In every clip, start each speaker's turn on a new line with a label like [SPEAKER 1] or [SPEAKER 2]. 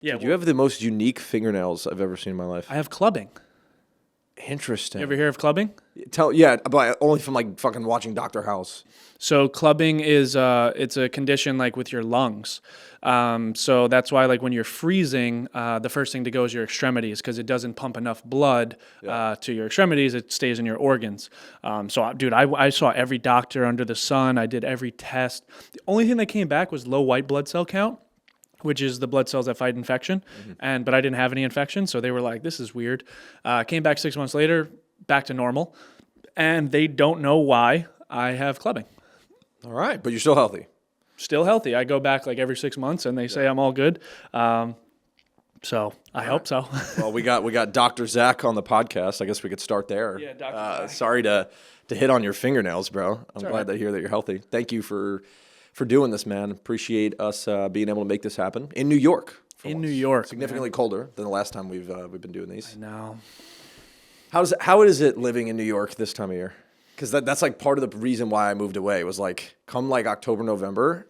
[SPEAKER 1] Yeah,
[SPEAKER 2] Dude, you have the most unique fingernails I've ever seen in my life.
[SPEAKER 1] I have clubbing.
[SPEAKER 2] Interesting.
[SPEAKER 1] You ever hear of clubbing?
[SPEAKER 2] But only from like fucking watching Dr. House.
[SPEAKER 1] So clubbing is it's a condition like with your lungs. So that's why like when you're freezing, the first thing to go is your extremities because it doesn't pump enough blood to your extremities. It stays in your organs. Dude, I saw every doctor under the sun. I did every test. The only thing that came back was low white blood cell count, which is the blood cells that fight infection. But I didn't have any infection, so they were like, this is weird. Came back 6 months later, back to normal. And they don't know why I have clubbing.
[SPEAKER 2] All right, but you're still healthy.
[SPEAKER 1] Still healthy. I go back like every 6 months, and they say I'm all good. So I hope so.
[SPEAKER 2] Well, we got Dr. Zach on the podcast. I guess we could start there.
[SPEAKER 1] Yeah, Dr. Zach.
[SPEAKER 2] Sorry to hit on your fingernails, bro. I'm glad
[SPEAKER 1] right.
[SPEAKER 2] to hear that you're healthy. Thank you for doing this, man. Appreciate us being able to make this happen in New York.
[SPEAKER 1] In New York,
[SPEAKER 2] significantly colder than the last time we've been doing these.
[SPEAKER 1] I know.
[SPEAKER 2] How is it living in New York this time of year? Because that's like part of the reason why I moved away was like come like October, November,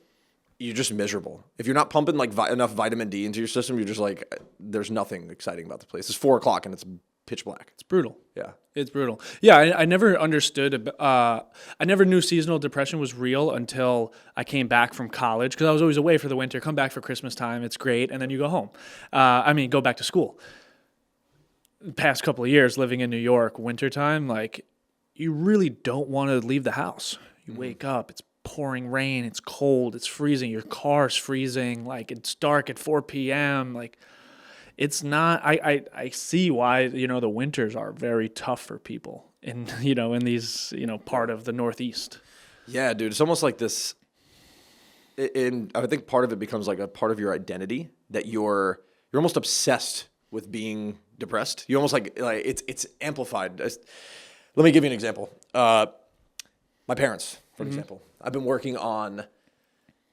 [SPEAKER 2] you're just miserable. If you're not pumping like enough vitamin D into your system, you're just like there's nothing exciting about the place. It's 4:00 and it's pitch black.
[SPEAKER 1] It's brutal.
[SPEAKER 2] Yeah.
[SPEAKER 1] It's brutal. Yeah, I never understood. I never knew seasonal depression was real until I came back from college because I was always away for the winter. Come back for Christmas time, it's great, and then you go home. Go back to school. The past couple of years living in New York, wintertime, like you really don't want to leave the house. You wake up, it's pouring rain, it's cold, it's freezing, your car's freezing, like it's dark at 4 p.m. Like it's not, I see why, the winters are very tough for people in these, part of the Northeast.
[SPEAKER 2] Yeah, dude, it's almost like this, I think part of it becomes like a part of your identity that you're almost obsessed with being depressed. You almost like it's amplified. Let me give you an example. My parents, for example. I've been working on,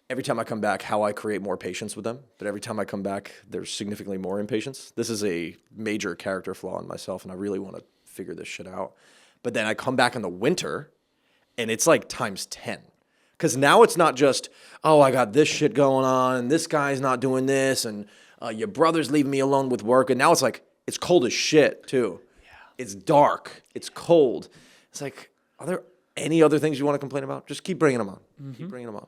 [SPEAKER 2] every time I come back, how I create more patience with them. But every time I come back, there's significantly more impatience. This is a major character flaw in myself, and I really want to figure this shit out. But then I come back in the winter, and it's like times 10. Because now it's not just, oh, I got this shit going on, and this guy's not doing this, and your brother's leaving me alone with work. And now it's like, it's cold as shit, too. It's dark. It's cold. It's like, are there any other things you want to complain about? Just keep bringing them on. Keep bringing them on.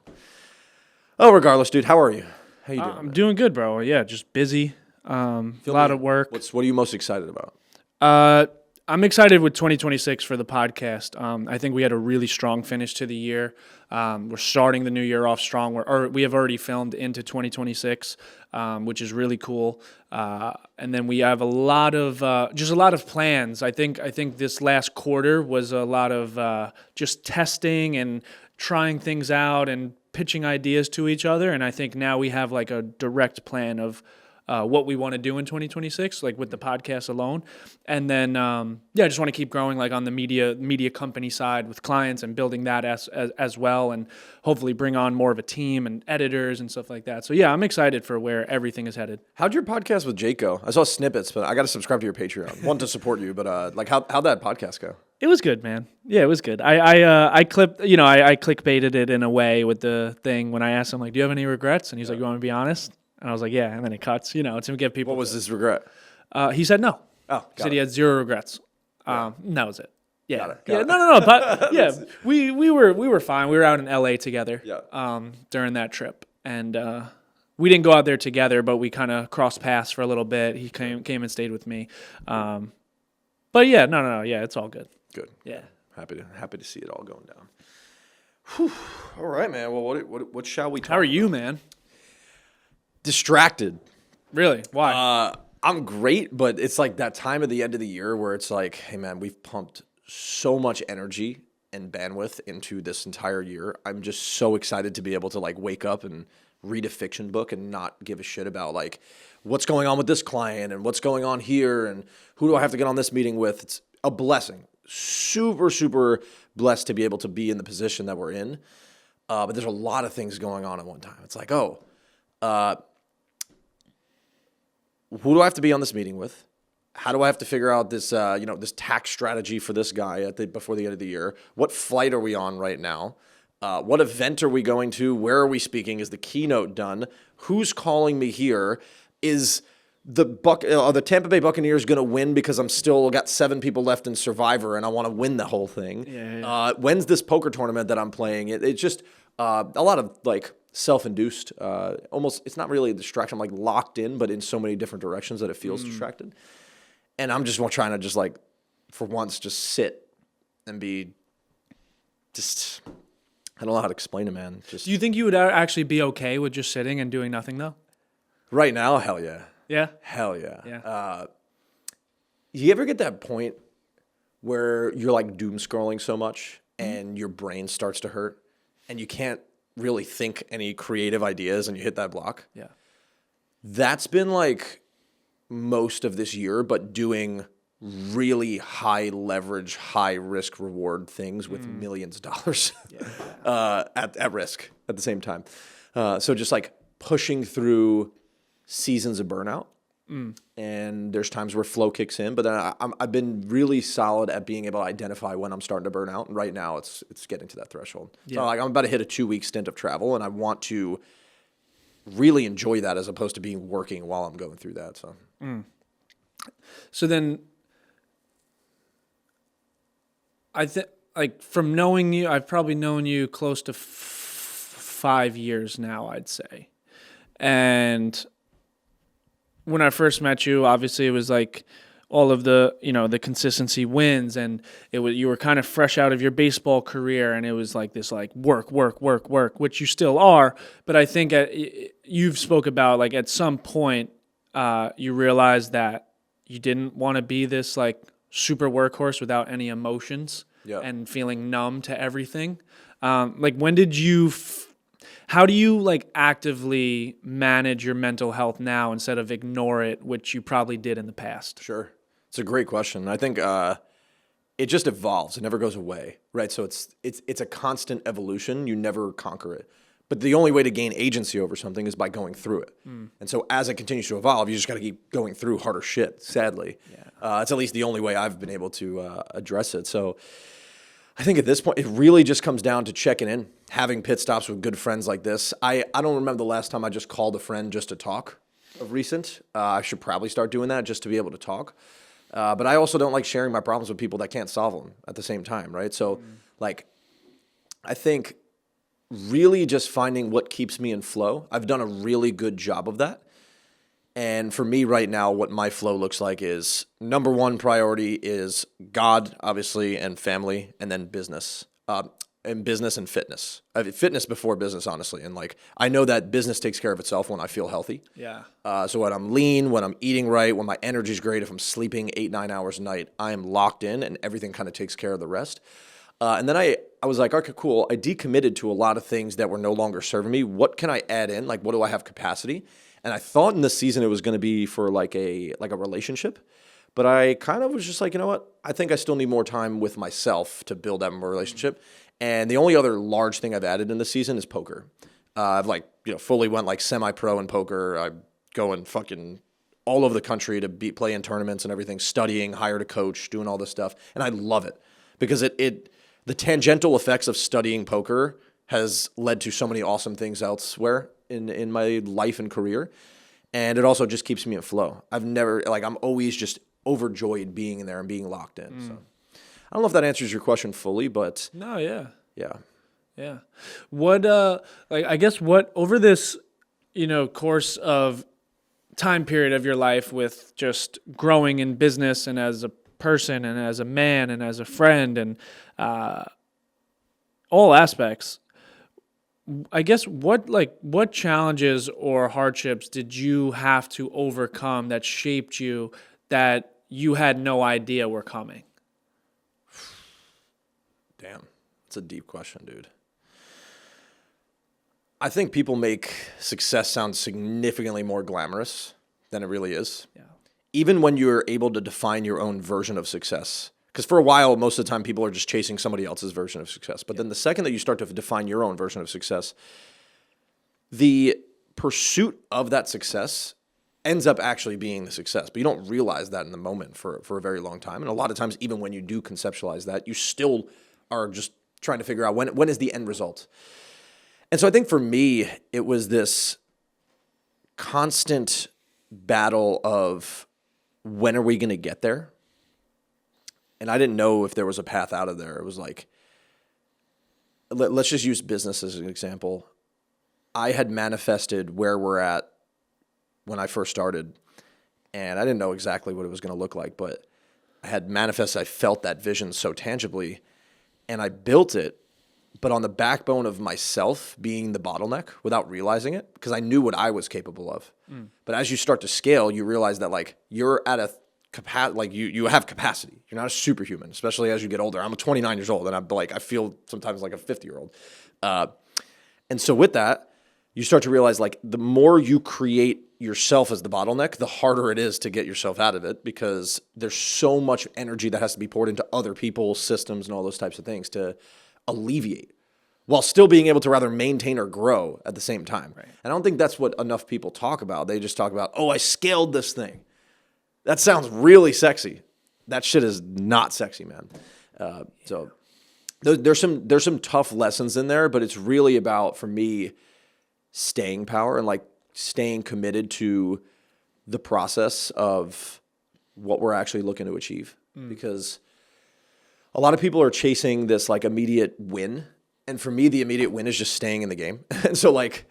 [SPEAKER 2] Oh, regardless, dude, how are you? How you doing?
[SPEAKER 1] I'm doing good, bro. Yeah, just busy. A lot of work.
[SPEAKER 2] What are you most excited about?
[SPEAKER 1] I'm excited with 2026 for the podcast. I think we had a really strong finish to the year. We're starting the new year off strong. We have already filmed into 2026, which is really cool. And then we have a lot of plans. I think this last quarter was a lot of just testing and trying things out and pitching ideas to each other. And I think now we have like a direct plan of what we want to do in 2026, like with the podcast alone. And then, I just want to keep growing like on the media company side with clients and building that as well. And hopefully bring on more of a team and editors and stuff like that. So yeah, I'm excited for where everything is headed.
[SPEAKER 2] How'd your podcast with Jake go? I saw snippets, but I got to subscribe to your Patreon. Want to support you, but how'd that podcast go?
[SPEAKER 1] It was good, man. Yeah, it was good. I clipped, I clickbaited it in a way with the thing when I asked him, like, do you have any regrets? And he's like, you want me to be honest? And I was like, yeah. And then it cuts, to give people.
[SPEAKER 2] What was his regret?
[SPEAKER 1] He said no.
[SPEAKER 2] Oh,
[SPEAKER 1] he said he had zero regrets. That was it. Yeah.
[SPEAKER 2] Got it.
[SPEAKER 1] No. But yeah, we were fine. We were out in LA together.
[SPEAKER 2] Yeah.
[SPEAKER 1] During that trip, and we didn't go out there together, but we kind of crossed paths for a little bit. He came and stayed with me. But yeah, no. Yeah, it's all good.
[SPEAKER 2] Good.
[SPEAKER 1] Yeah.
[SPEAKER 2] Happy to see it all going down. Whew. All right, man. Well, what shall we talk about?
[SPEAKER 1] How are you, man?
[SPEAKER 2] Distracted.
[SPEAKER 1] Really? Why?
[SPEAKER 2] I'm great, but it's like that time of the end of the year where it's like, hey, man, we've pumped so much energy and bandwidth into this entire year. I'm just so excited to be able to like wake up and read a fiction book and not give a shit about like what's going on with this client and what's going on here and who do I have to get on this meeting with. It's a blessing. Super, super blessed to be able to be in the position that we're in. But there's a lot of things going on at one time. It's like, who do I have to be on this meeting with? How do I have to figure out this, this tax strategy for this guy before the end of the year? What flight are we on right now? What event are we going to? Where are we speaking? Is the keynote done? Who's calling me here? is the Tampa Bay Buccaneers going to win because I'm still got 7 people left in Survivor and I want to win the whole thing?
[SPEAKER 1] Yeah.
[SPEAKER 2] When's this poker tournament that I'm playing? It's just a lot of like self-induced, almost, it's not really a distraction. I'm like locked in, but in so many different directions that it feels distracted. And I'm just trying to just like, for once, just sit and be just, I don't know how to explain it, man. Just
[SPEAKER 1] Do you think you would actually be okay with just sitting and doing nothing though?
[SPEAKER 2] right now, hell yeah.
[SPEAKER 1] Yeah.
[SPEAKER 2] Hell yeah.
[SPEAKER 1] Yeah.
[SPEAKER 2] You ever get that point where you're like doom scrolling so much and your brain starts to hurt and you can't really think any creative ideas and you hit that block?
[SPEAKER 1] Yeah.
[SPEAKER 2] That's been like most of this year, but doing really high leverage, high risk reward things with millions of dollars at risk at the same time. So just like pushing through seasons of burnout. And there's times where flow kicks in, but then I've been really solid at being able to identify when I'm starting to burn out. And right now it's getting to that threshold.
[SPEAKER 1] Yeah.
[SPEAKER 2] So like I'm about to hit a 2-week stint of travel and I want to really enjoy that as opposed to being working while I'm going through that.
[SPEAKER 1] So then I think, like, from knowing you, I've probably known you close to 5 years now, I'd say. And when I first met you, obviously it was like all of the, the consistency wins, and you were kind of fresh out of your baseball career, and it was like this like work, which you still are. But I think you've spoke about like at some point you realized that you didn't want to be this like super workhorse without any emotions and feeling numb to everything. Like when did you how do you like actively manage your mental health now instead of ignore it, which you probably did in the past?
[SPEAKER 2] Sure. It's a great question. I think it just evolves. It never goes away, right? So it's a constant evolution. You never conquer it. But the only way to gain agency over something is by going through it. And so as it continues to evolve, you just got to keep going through harder shit, sadly. It's at least the only way I've been able to address it. So I think at this point, it really just comes down to checking in, having pit stops with good friends like this. I don't remember the last time I just called a friend just to talk of recent. I should probably start doing that just to be able to talk. But I also don't like sharing my problems with people that can't solve them at the same time, right? So, like, I think really just finding what keeps me in flow. I've done a really good job of that. And for me right now, what my flow looks like is number one priority is God, obviously, and family, and then business. And business and fitness. Fitness before business, honestly. And like, I know that business takes care of itself when I feel healthy.
[SPEAKER 1] Yeah.
[SPEAKER 2] So when I'm lean, when I'm eating right, when my energy's great, if I'm sleeping 8-9 hours a night, I am locked in and everything kind of takes care of the rest. And then I was like, okay, cool. I decommitted to a lot of things that were no longer serving me. What can I add in? Like, what do I have capacity? And I thought in this season it was going to be for like a relationship. But I kind of was just like, you know what? I think I still need more time with myself to build that more relationship. And the only other large thing I've added in this season is poker. I've fully went like semi-pro in poker. I go and fucking all over the country to play in tournaments and everything, studying, hired a coach, doing all this stuff. And I love it because the tangential effects of studying poker has led to so many awesome things elsewhere in my life and career. And it also just keeps me in flow. I'm always just overjoyed being in there and being locked in. So I don't know if that answers your question fully, but
[SPEAKER 1] No, yeah.
[SPEAKER 2] Yeah.
[SPEAKER 1] What I guess what over this, course of time period of your life with just growing in business and as a person and as a man and as a friend and all aspects, I guess what challenges or hardships did you have to overcome that shaped you that you had no idea were coming?
[SPEAKER 2] Damn, it's a deep question, dude. I think people make success sound significantly more glamorous than it really is.
[SPEAKER 1] Yeah.
[SPEAKER 2] Even when you're able to define your own version of success. Because for a while, most of the time, people are just chasing somebody else's version of success. But then the second that you start to define your own version of success, the pursuit of that success ends up actually being the success. But you don't realize that in the moment for a very long time. And a lot of times, even when you do conceptualize that, you still are just trying to figure out when is the end result. And so I think for me, it was this constant battle of when are we going to get there? And I didn't know if there was a path out of there. It was like, let's just use business as an example. I had manifested where we're at when I first started, and I didn't know exactly what it was going to look like, but I had manifested, I felt that vision so tangibly, and I built it, but on the backbone of myself being the bottleneck without realizing it, because I knew what I was capable of. But as you start to scale, you realize that like you're at a capacity, like you have capacity. You're not a superhuman, especially as you get older. I'm 29 years old, and I feel sometimes like a 50-year-old. And so with that, you start to realize like the more you create yourself as the bottleneck, the harder it is to get yourself out of it, because there's so much energy that has to be poured into other people, systems, and all those types of things to alleviate, while still being able to rather maintain or grow at the same time. Right. And I don't think that's what enough people talk about. They just talk about, oh, I scaled this thing. That sounds really sexy. That shit is not sexy, man. So there's some tough lessons in there, but it's really about, for me, staying power and like staying committed to the process of what we're actually looking to achieve. Because a lot of people are chasing this like immediate win. And for me, the immediate win is just staying in the game. And so like,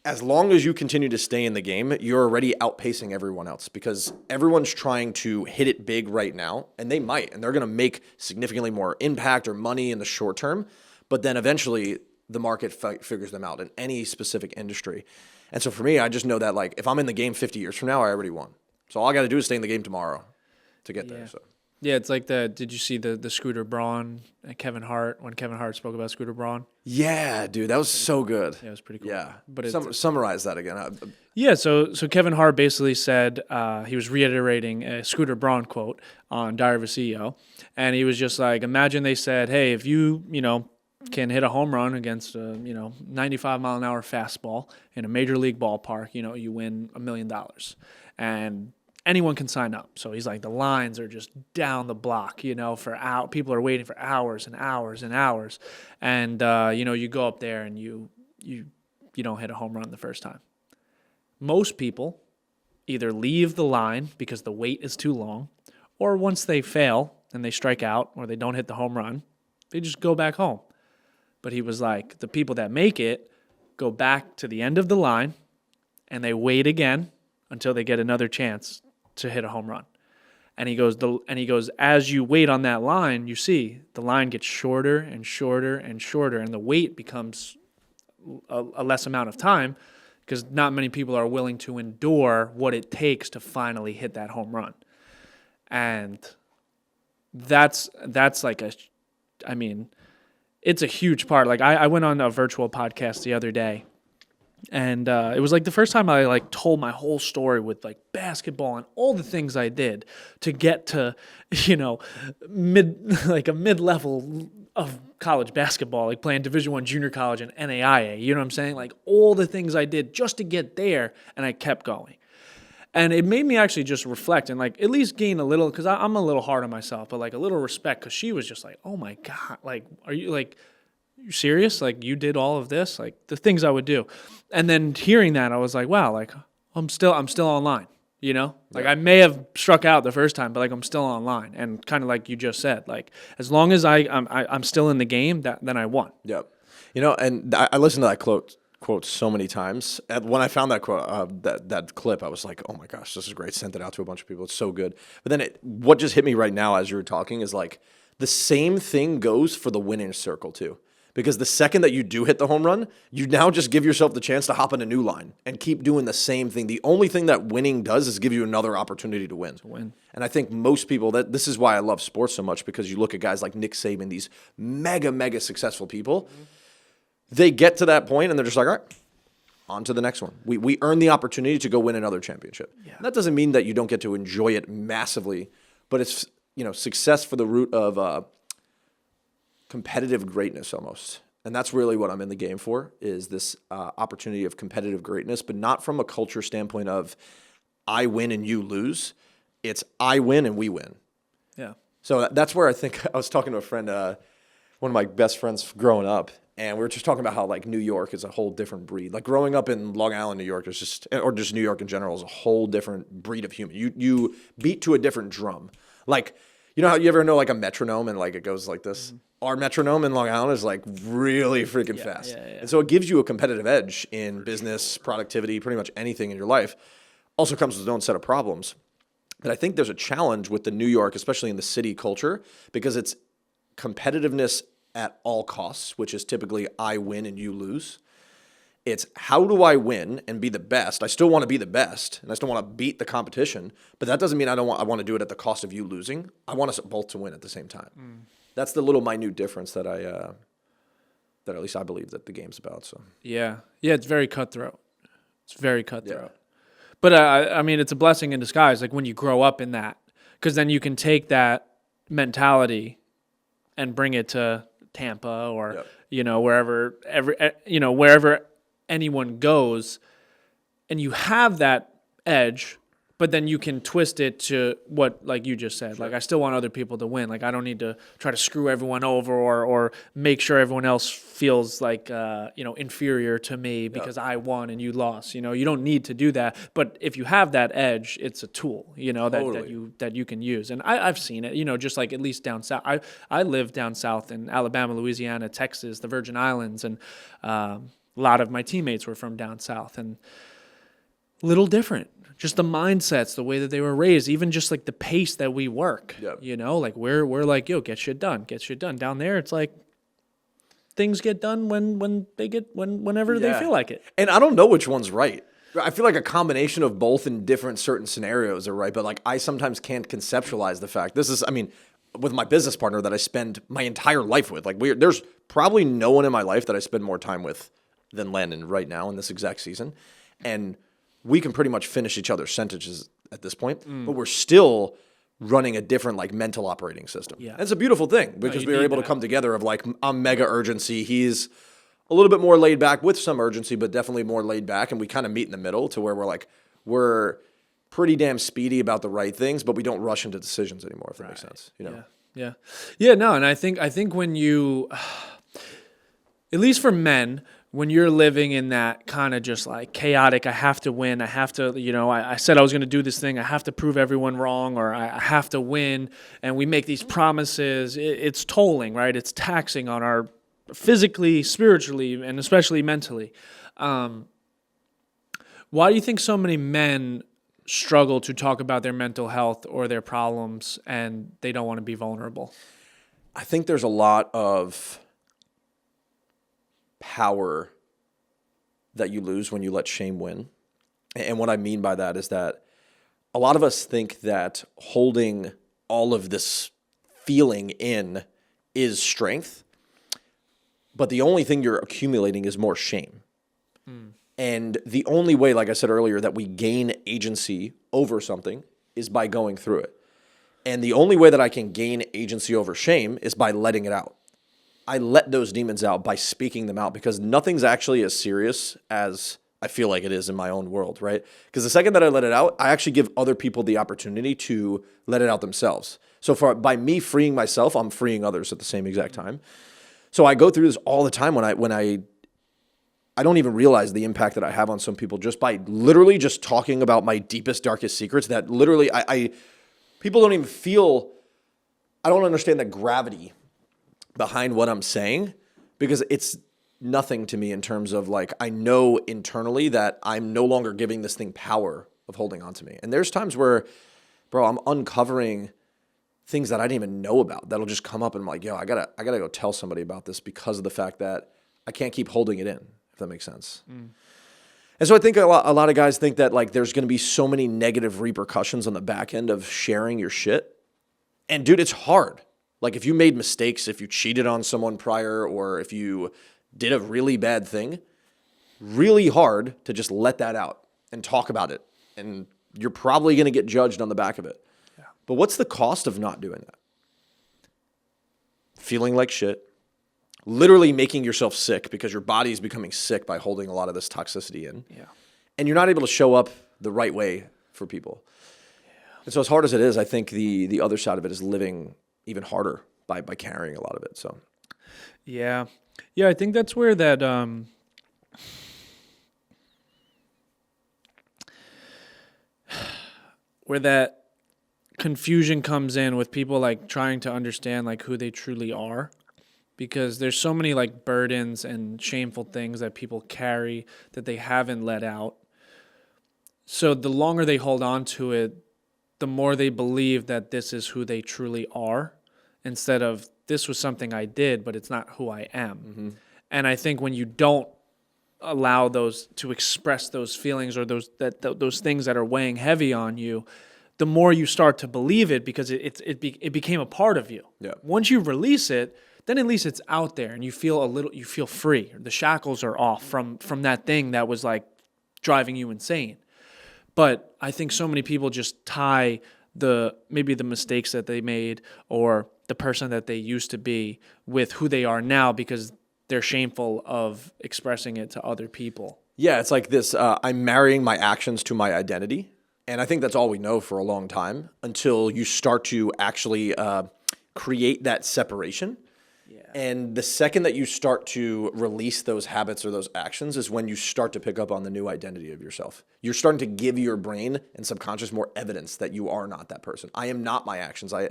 [SPEAKER 2] as long as you continue to stay in the game, you're already outpacing everyone else, because everyone's trying to hit it big right now, and they might, and they're going to make significantly more impact or money in the short term. But then eventually the market figures them out in any specific industry. And so for me, I just know that like, if I'm in the game 50 years from now, I already won. So all I got to do is stay in the game tomorrow to get there. So.
[SPEAKER 1] Yeah, it's like did you see the Scooter Braun and Kevin Hart, when Kevin Hart spoke about Scooter Braun?
[SPEAKER 2] Yeah, dude, that was so good.
[SPEAKER 1] Yeah, it was pretty cool.
[SPEAKER 2] Yeah,
[SPEAKER 1] but
[SPEAKER 2] summarize that again.
[SPEAKER 1] Yeah, so Kevin Hart basically said, he was reiterating a Scooter Braun quote on Diary of a CEO, and he was just like, imagine they said, hey, if you can hit a home run against a 95-mile-an-hour fastball in a major league ballpark, you win $1 million, and anyone can sign up. So he's like, the lines are just down the block, for people are waiting for hours and hours and hours. And, you go up there and you don't hit a home run the first time. Most people either leave the line because the wait is too long, or once they fail and they strike out or they don't hit the home run, they just go back home. But he was like, the people that make it go back to the end of the line and they wait again until they get another chance to hit a home run. And he goes, as you wait on that line, you see the line gets shorter and shorter and shorter, and the wait becomes a less amount of time, because not many people are willing to endure what it takes to finally hit that home run. And that's like it's a huge part. Like I went on a virtual podcast the other day, and it was like the first time I like told my whole story with like basketball and all the things I did to get to, a mid-level of college basketball, like playing Division I junior college and NAIA. You know what I'm saying? Like all the things I did just to get there, and I kept going. And it made me actually just reflect and like at least gain a little, because I'm a little hard on myself, but like a little respect, because she was just like, oh my God, like, are you like, you serious? Like you did all of this, like the things I would do. And then hearing that, I was like, wow, like I'm still online, like I may have struck out the first time, but like I'm still online. And kind of like you just said, like as long as I'm still in the game, then I won.
[SPEAKER 2] Yep. And I listened to that quote so many times. And when I found that quote, that clip, I was like, oh my gosh, this is great. Sent it out to a bunch of people. It's so good. But then what just hit me right now as you were talking is like the same thing goes for the winning circle too. Because the second that you do hit the home run, you now just give yourself the chance to hop in a new line and keep doing the same thing. The only thing that winning does is give you another opportunity to win. And I think most people, this is why I love sports so much, because you look at guys like Nick Saban, these mega, mega successful people, they get to that point and they're just like, all right, on to the next one. We earn the opportunity to go win another championship. Yeah. That doesn't mean that you don't get to enjoy it massively, but it's, success for the root of competitive greatness almost. And that's really what I'm in the game for, is this opportunity of competitive greatness, but not from a culture standpoint of I win and you lose. It's I win and we win. Yeah. So that's where I think I was talking to a friend, one of my best friends growing up, And we were just talking about how like New York is a whole different breed. Like growing up in Long Island, New York is just, or just New York in general, is a whole different breed of human. You beat to a different drum. Like, you know how you ever know like a metronome and like it goes like this? Mm-hmm. Our metronome in Long Island is like really freaking fast. And so it gives you a competitive edge in business, productivity, pretty much anything in your life. Also comes with its own set of problems. And I think there's a challenge with the New York, especially in the city culture, because it's competitiveness at all costs, which is typically I win and you lose. It's how do I win and be the best? I still want to be the best, and I still want to beat the competition, but that doesn't mean I want to do it at the cost of you losing. I want us both to win at the same time. That's the little minute difference that that at least I believe that the game's about. So
[SPEAKER 1] yeah, it's very cutthroat. It's very cutthroat. Yeah. But I mean, it's a blessing in disguise. Like when you grow up in that, because then you can take that mentality and bring it to Tampa or wherever wherever anyone goes, and you have that edge, but then you can twist it to what, like you just said, like I still want other people to win. Like I don't need to try to screw everyone over or make sure everyone else feels like inferior to me because I won and you lost. You don't need to do that. But if you have that edge, it's a tool, that you can use. And I've seen it, just like at least down south. I live down south in Alabama, Louisiana, Texas, the Virgin Islands, and a lot of my teammates were from down south, and little different. Just the mindsets, the way that they were raised, even just like the pace that we work. Like we're like, yo, get shit done. Down there, it's like things get done whenever they feel like it.
[SPEAKER 2] And I don't know which one's right. I feel like a combination of both in different certain scenarios are right, but like I sometimes can't conceptualize the fact. With my business partner that I spend my entire life with, like there's probably no one in my life that I spend more time with than Landon right now in this exact season. And we can pretty much finish each other's sentences at this point, but we're still running a different like mental operating system. Yeah. And it's a beautiful thing because we were able to come together of like, I'm mega urgency. He's a little bit more laid back with some urgency, but definitely more laid back. And we kind of meet in the middle to where we're pretty damn speedy about the right things, but we don't rush into decisions anymore, if that makes sense.
[SPEAKER 1] Yeah. No. And I think when you, at least for men, when you're living in that kind of just like chaotic, I have to win, I have to, I said I was going to do this thing, I have to prove everyone wrong, or I have to win, and we make these promises, it's tolling, right? It's taxing on our physically, spiritually, and especially mentally. Why do you think so many men struggle to talk about their mental health or their problems, and they don't want to be vulnerable?
[SPEAKER 2] I think there's a lot of power that you lose when you let shame win. And what I mean by that is that a lot of us think that holding all of this feeling in is strength, but the only thing you're accumulating is more shame. And the only way, like I said earlier, that we gain agency over something is by going through it. And the only way that I can gain agency over shame is by letting it out. I let those demons out by speaking them out because nothing's actually as serious as I feel like it is in my own world, right? Because the second that I let it out, I actually give other people the opportunity to let it out themselves. So by me freeing myself, I'm freeing others at the same exact time. So I go through this all the time when I don't even realize the impact that I have on some people just by literally just talking about my deepest, darkest secrets that literally people don't even feel, I don't understand the gravity behind what I'm saying because it's nothing to me in terms of like, I know internally that I'm no longer giving this thing power of holding on to me. And there's times where, bro, I'm uncovering things that I didn't even know about that'll just come up and I'm like, yo, I gotta go tell somebody about this because of the fact that I can't keep holding it in, if that makes sense. And so I think a lot of guys think that like there's going to be so many negative repercussions on the back end of sharing your shit. And dude, it's hard. Like if you made mistakes, if you cheated on someone prior, or if you did a really bad thing, really hard to just let that out and talk about it. And you're probably going to get judged on the back of it. Yeah. But what's the cost of not doing that? Feeling like shit. Literally making yourself sick because your body is becoming sick by holding a lot of this toxicity in. Yeah. And you're not able to show up the right way for people. Yeah. And so as hard as it is, I think the other side of it is living even harder by carrying a lot of it. So,
[SPEAKER 1] yeah. Yeah, I think that's where that confusion comes in with people like trying to understand like who they truly are, because there's so many like burdens and shameful things that people carry that they haven't let out. So the longer they hold on to it, the more they believe that this is who they truly are, instead of this was something I did, but it's not who I am. And I think when you don't allow those to express those feelings, or those things that are weighing heavy on you, the more you start to believe it, because it became a part of you.
[SPEAKER 2] Yeah.
[SPEAKER 1] Once you release it, then at least it's out there, and you feel free. The shackles are off from that thing that was like driving you insane. But I think so many people just tie maybe the mistakes that they made, or the person that they used to be, with who they are now, because they're shameful of expressing it to other people.
[SPEAKER 2] Yeah, it's like this, I'm marrying my actions to my identity. And I think that's all we know for a long time, until you start to actually create that separation.
[SPEAKER 1] Yeah.
[SPEAKER 2] And the second that you start to release those habits or those actions is when you start to pick up on the new identity of yourself. You're starting to give your brain and subconscious more evidence that you are not that person. I am not my actions. I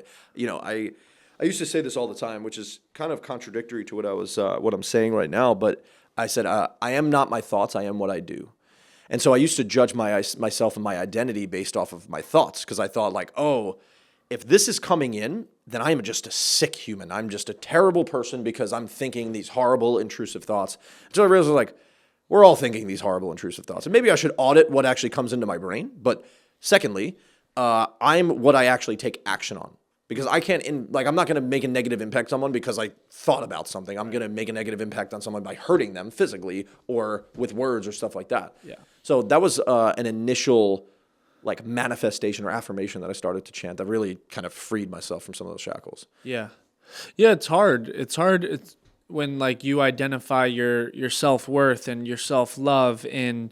[SPEAKER 2] used to say this all the time, which is kind of contradictory to what I'm saying right now. But I said, I am not my thoughts. I am what I do. And so I used to judge myself and my identity based off of my thoughts, because I thought like, oh, if this is coming in, then I am just a sick human. I'm just a terrible person because I'm thinking these horrible, intrusive thoughts. So I realized like, we're all thinking these horrible, intrusive thoughts. And maybe I should audit what actually comes into my brain. But secondly, I'm what I actually take action on. Because I can't, I'm not going to make a negative impact on someone because I thought about something. I'm going to make a negative impact on someone by hurting them physically or with words or stuff like that.
[SPEAKER 1] Yeah.
[SPEAKER 2] So that was an initial like manifestation or affirmation that I started to chant that really kind of freed myself from some of those shackles.
[SPEAKER 1] Yeah. Yeah, it's hard. It's when like you identify your self-worth and your self-love in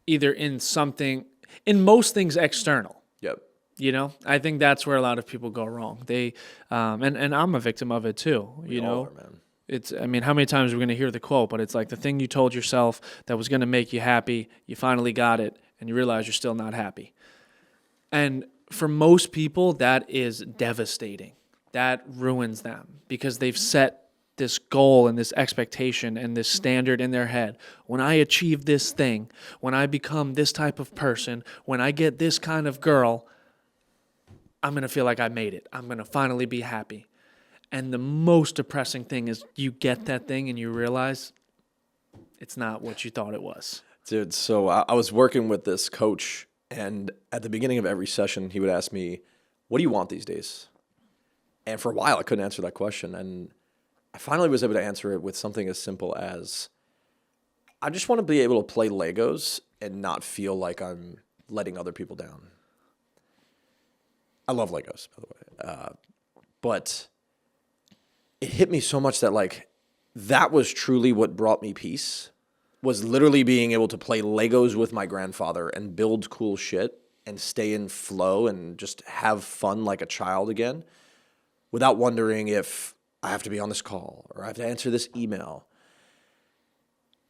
[SPEAKER 1] either in something, in most things external.
[SPEAKER 2] Yep.
[SPEAKER 1] I think that's where a lot of people go wrong. They and I'm a victim of it too.
[SPEAKER 2] We all are, man.
[SPEAKER 1] How many times are we going to hear the quote? But it's like the thing you told yourself that was going to make you happy, you finally got it, and you realize you're still not happy. And for most people, that is devastating. That ruins them, because they've set this goal and this expectation and this standard in their head. When I achieve this thing, when I become this type of person, when I get this kind of girl, I'm going to feel like I made it. I'm going to finally be happy. And the most depressing thing is you get that thing and you realize it's not what you thought it was.
[SPEAKER 2] Dude, so I was working with this coach, and at the beginning of every session, he would ask me, what do you want these days? And for a while, I couldn't answer that question. And I finally was able to answer it with something as simple as, I just want to be able to play Legos and not feel like I'm letting other people down. I love Legos, by the way. But it hit me so much that like that was truly what brought me peace, was literally being able to play Legos with my grandfather and build cool shit and stay in flow and just have fun like a child again, without wondering if I have to be on this call or I have to answer this email.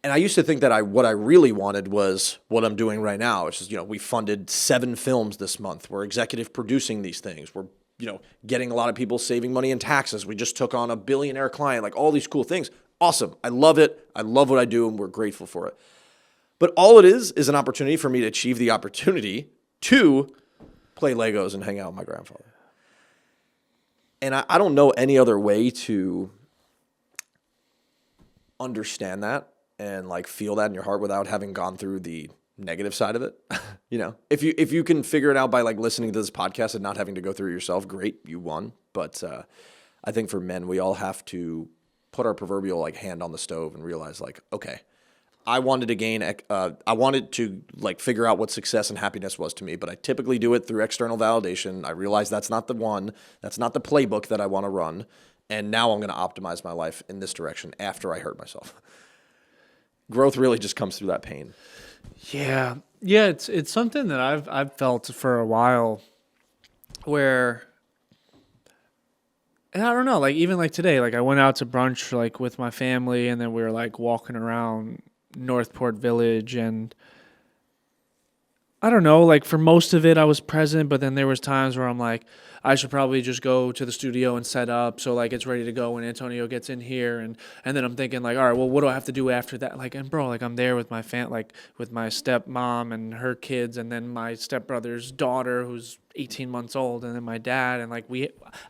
[SPEAKER 2] And I used to think that what I really wanted was what I'm doing right now, which is, we funded 7 films this month. We're executive producing these things. We're, getting a lot of people saving money in taxes. We just took on a billionaire client, like all these cool things. Awesome. I love it. I love what I do, and we're grateful for it. But all it is an opportunity for me to achieve the opportunity to play Legos and hang out with my grandfather. And I don't know any other way to understand that and like feel that in your heart without having gone through the negative side of it. If you can figure it out by like listening to this podcast and not having to go through it yourself, great, you won. But I think for men, we all have to put our proverbial like hand on the stove and realize like, okay, I wanted to like figure out what success and happiness was to me, but I typically do it through external validation. I realize that's not the one, that's not the playbook that I want to run. And now I'm going to optimize my life in this direction after I hurt myself. Growth really just comes through that pain.
[SPEAKER 1] Yeah, it's something that I've felt for a while, where And I don't know, like even like today, like I went out to brunch like with my family, and then we were like walking around Northport Village, and I don't know, like for most of it I was present, but then there was times where I'm like, I should probably just go to the studio and set up so like it's ready to go when Antonio gets in here, and then I'm thinking like, all right, well what do I have to do after that? Like, and bro, like I'm there with like with my stepmom and her kids, and then my stepbrother's daughter who's 18 months old, and then my dad, and like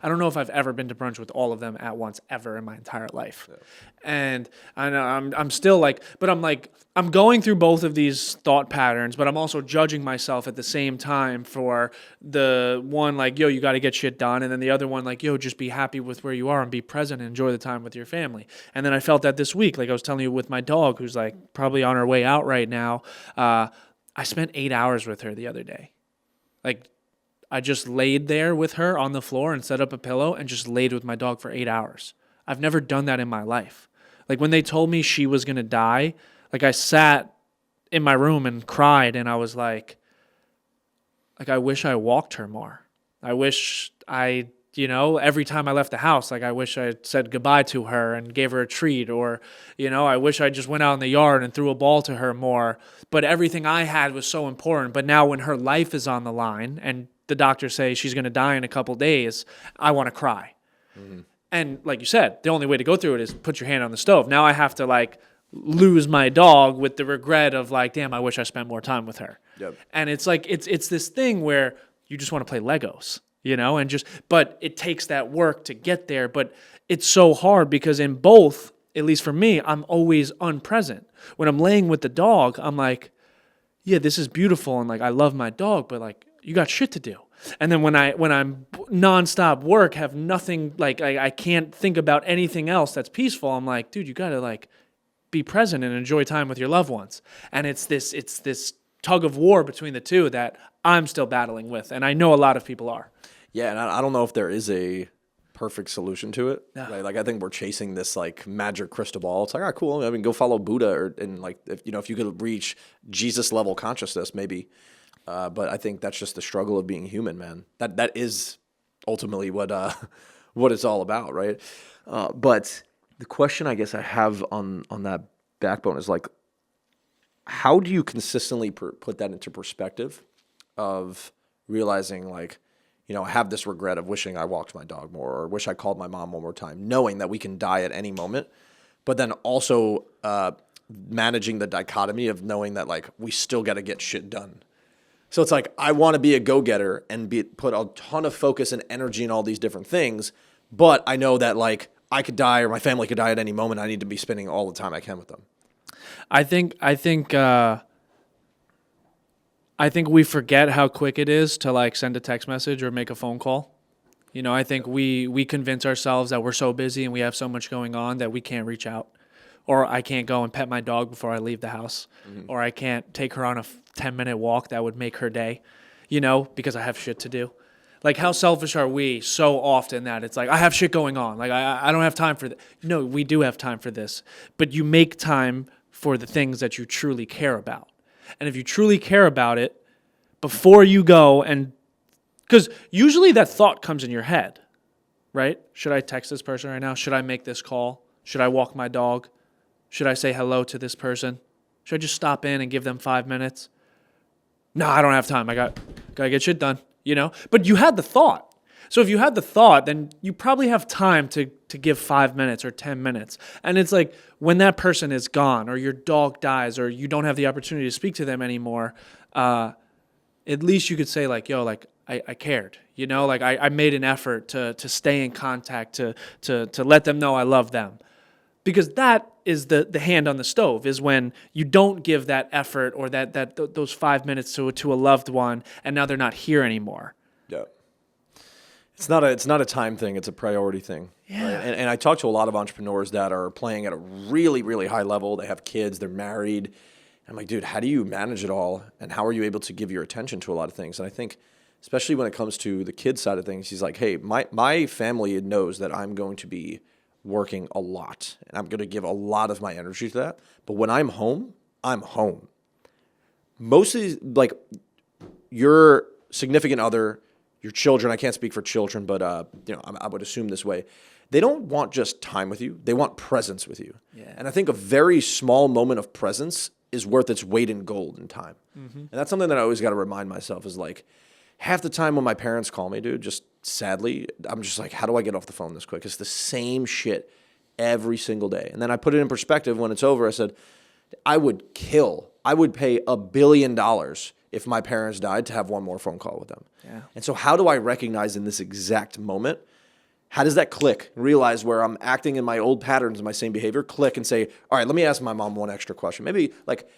[SPEAKER 1] I don't know if I've ever been to brunch with all of them at once ever in my entire life. Yeah. And I know I'm still like, but I'm like, I'm going through both of these thought patterns, but I'm also judging myself at the same time for the one like, yo, you got to get shit done, and then the other one like, yo, just be happy with where you are and be present and enjoy the time with your family. And then I felt that this week, like I was telling you, with my dog who's like probably on her way out right now. I spent 8 hours with her the other day. Like, I just laid there with her on the floor and set up a pillow and just laid with my dog for 8 hours. I've never done that in my life. Like when they told me she was going to die, like I sat in my room and cried, and I was like I wish I walked her more. I wish every time I left the house, like I wish I said goodbye to her and gave her a treat, or, I wish I just went out in the yard and threw a ball to her more. But everything I had was so important. But now when her life is on the line and the doctors say she's going to die in a couple days, I want to cry. Mm-hmm. And like you said, the only way to go through it is put your hand on the stove. Now I have to like lose my dog with the regret of like, damn, I wish I spent more time with her. Yep. And it's like, it's this thing where you just want to play Legos, but it takes that work to get there. But it's so hard because in both, at least for me, I'm always unpresent. When I'm laying with the dog, I'm like, yeah, this is beautiful. And like, I love my dog, but like, you got shit to do. And then when I'm nonstop work, have nothing, like I can't think about anything else that's peaceful. I'm like, dude, you got to like be present and enjoy time with your loved ones. And it's this tug of war between the two that I'm still battling with. And I know a lot of people are.
[SPEAKER 2] Yeah. And I don't know if there is a perfect solution to it.
[SPEAKER 1] No.
[SPEAKER 2] Right? Like I think we're chasing this like magic crystal ball. It's like, all right, cool. I mean, go follow Buddha and like, if you could reach Jesus level consciousness, maybe. But I think that's just the struggle of being human, man. That is ultimately what it's all about, right? But the question I guess I have on that backbone is like, how do you consistently put that into perspective of realizing like, I have this regret of wishing I walked my dog more, or wish I called my mom one more time, knowing that we can die at any moment, but then also managing the dichotomy of knowing that like we still got to get shit done. So it's like, I want to be a go-getter and put a ton of focus and energy in all these different things, but I know that like I could die or my family could die at any moment. I need to be spending all the time I can with them.
[SPEAKER 1] I think we forget how quick it is to like send a text message or make a phone call. I think we convince ourselves that we're so busy and we have so much going on that we can't reach out. Or I can't go and pet my dog before I leave the house. Mm-hmm. Or I can't take her on a 10-minute walk that would make her day, because I have shit to do. Like, how selfish are we so often that it's like, I have shit going on. Like, I don't have time for this. No, we do have time for this. But you make time for the things that you truly care about. And if you truly care about it, before you go because usually that thought comes in your head, right? Should I text this person right now? Should I make this call? Should I walk my dog? Should I say hello to this person? Should I just stop in and give them 5 minutes? No, I don't have time. I gotta get shit done, But you had the thought. So if you had the thought, then you probably have time to give 5 minutes or 10 minutes. And it's like when that person is gone or your dog dies or you don't have the opportunity to speak to them anymore, at least you could say like, yo, like I cared, like I made an effort to stay in contact, to let them know I love them. Because that is the hand on the stove, is when you don't give that effort or those 5 minutes to a loved one, and now they're not here anymore.
[SPEAKER 2] Yeah, it's not a time thing; it's a priority thing.
[SPEAKER 1] Yeah,
[SPEAKER 2] right? And I talk to a lot of entrepreneurs that are playing at a really, really high level. They have kids, they're married. I'm like, dude, how do you manage it all, and how are you able to give your attention to a lot of things? And I think, especially when it comes to the kid side of things, he's like, hey, my family knows that I'm going to be working a lot, and I'm going to give a lot of my energy to that. But when I'm home, I'm home. Most of these, like your significant other, your children, I can't speak for children, but I would assume this way. They don't want just time with you. They want presence with you.
[SPEAKER 1] Yeah.
[SPEAKER 2] And I think a very small moment of presence is worth its weight in gold in time. And that's something that I always got to remind myself is like, half the time when my parents call me, dude, just sadly, I'm just like, how do I get off the phone this quick? It's the same shit every single day. And then I put it in perspective when it's over. I said, I would pay $1 billion if my parents died to have one more phone call with them.
[SPEAKER 1] Yeah.
[SPEAKER 2] And so how do I recognize in this exact moment, how does that click? Realize where I'm acting in my old patterns and my same behavior, click and say, all right, let me ask my mom one extra question. Maybe like,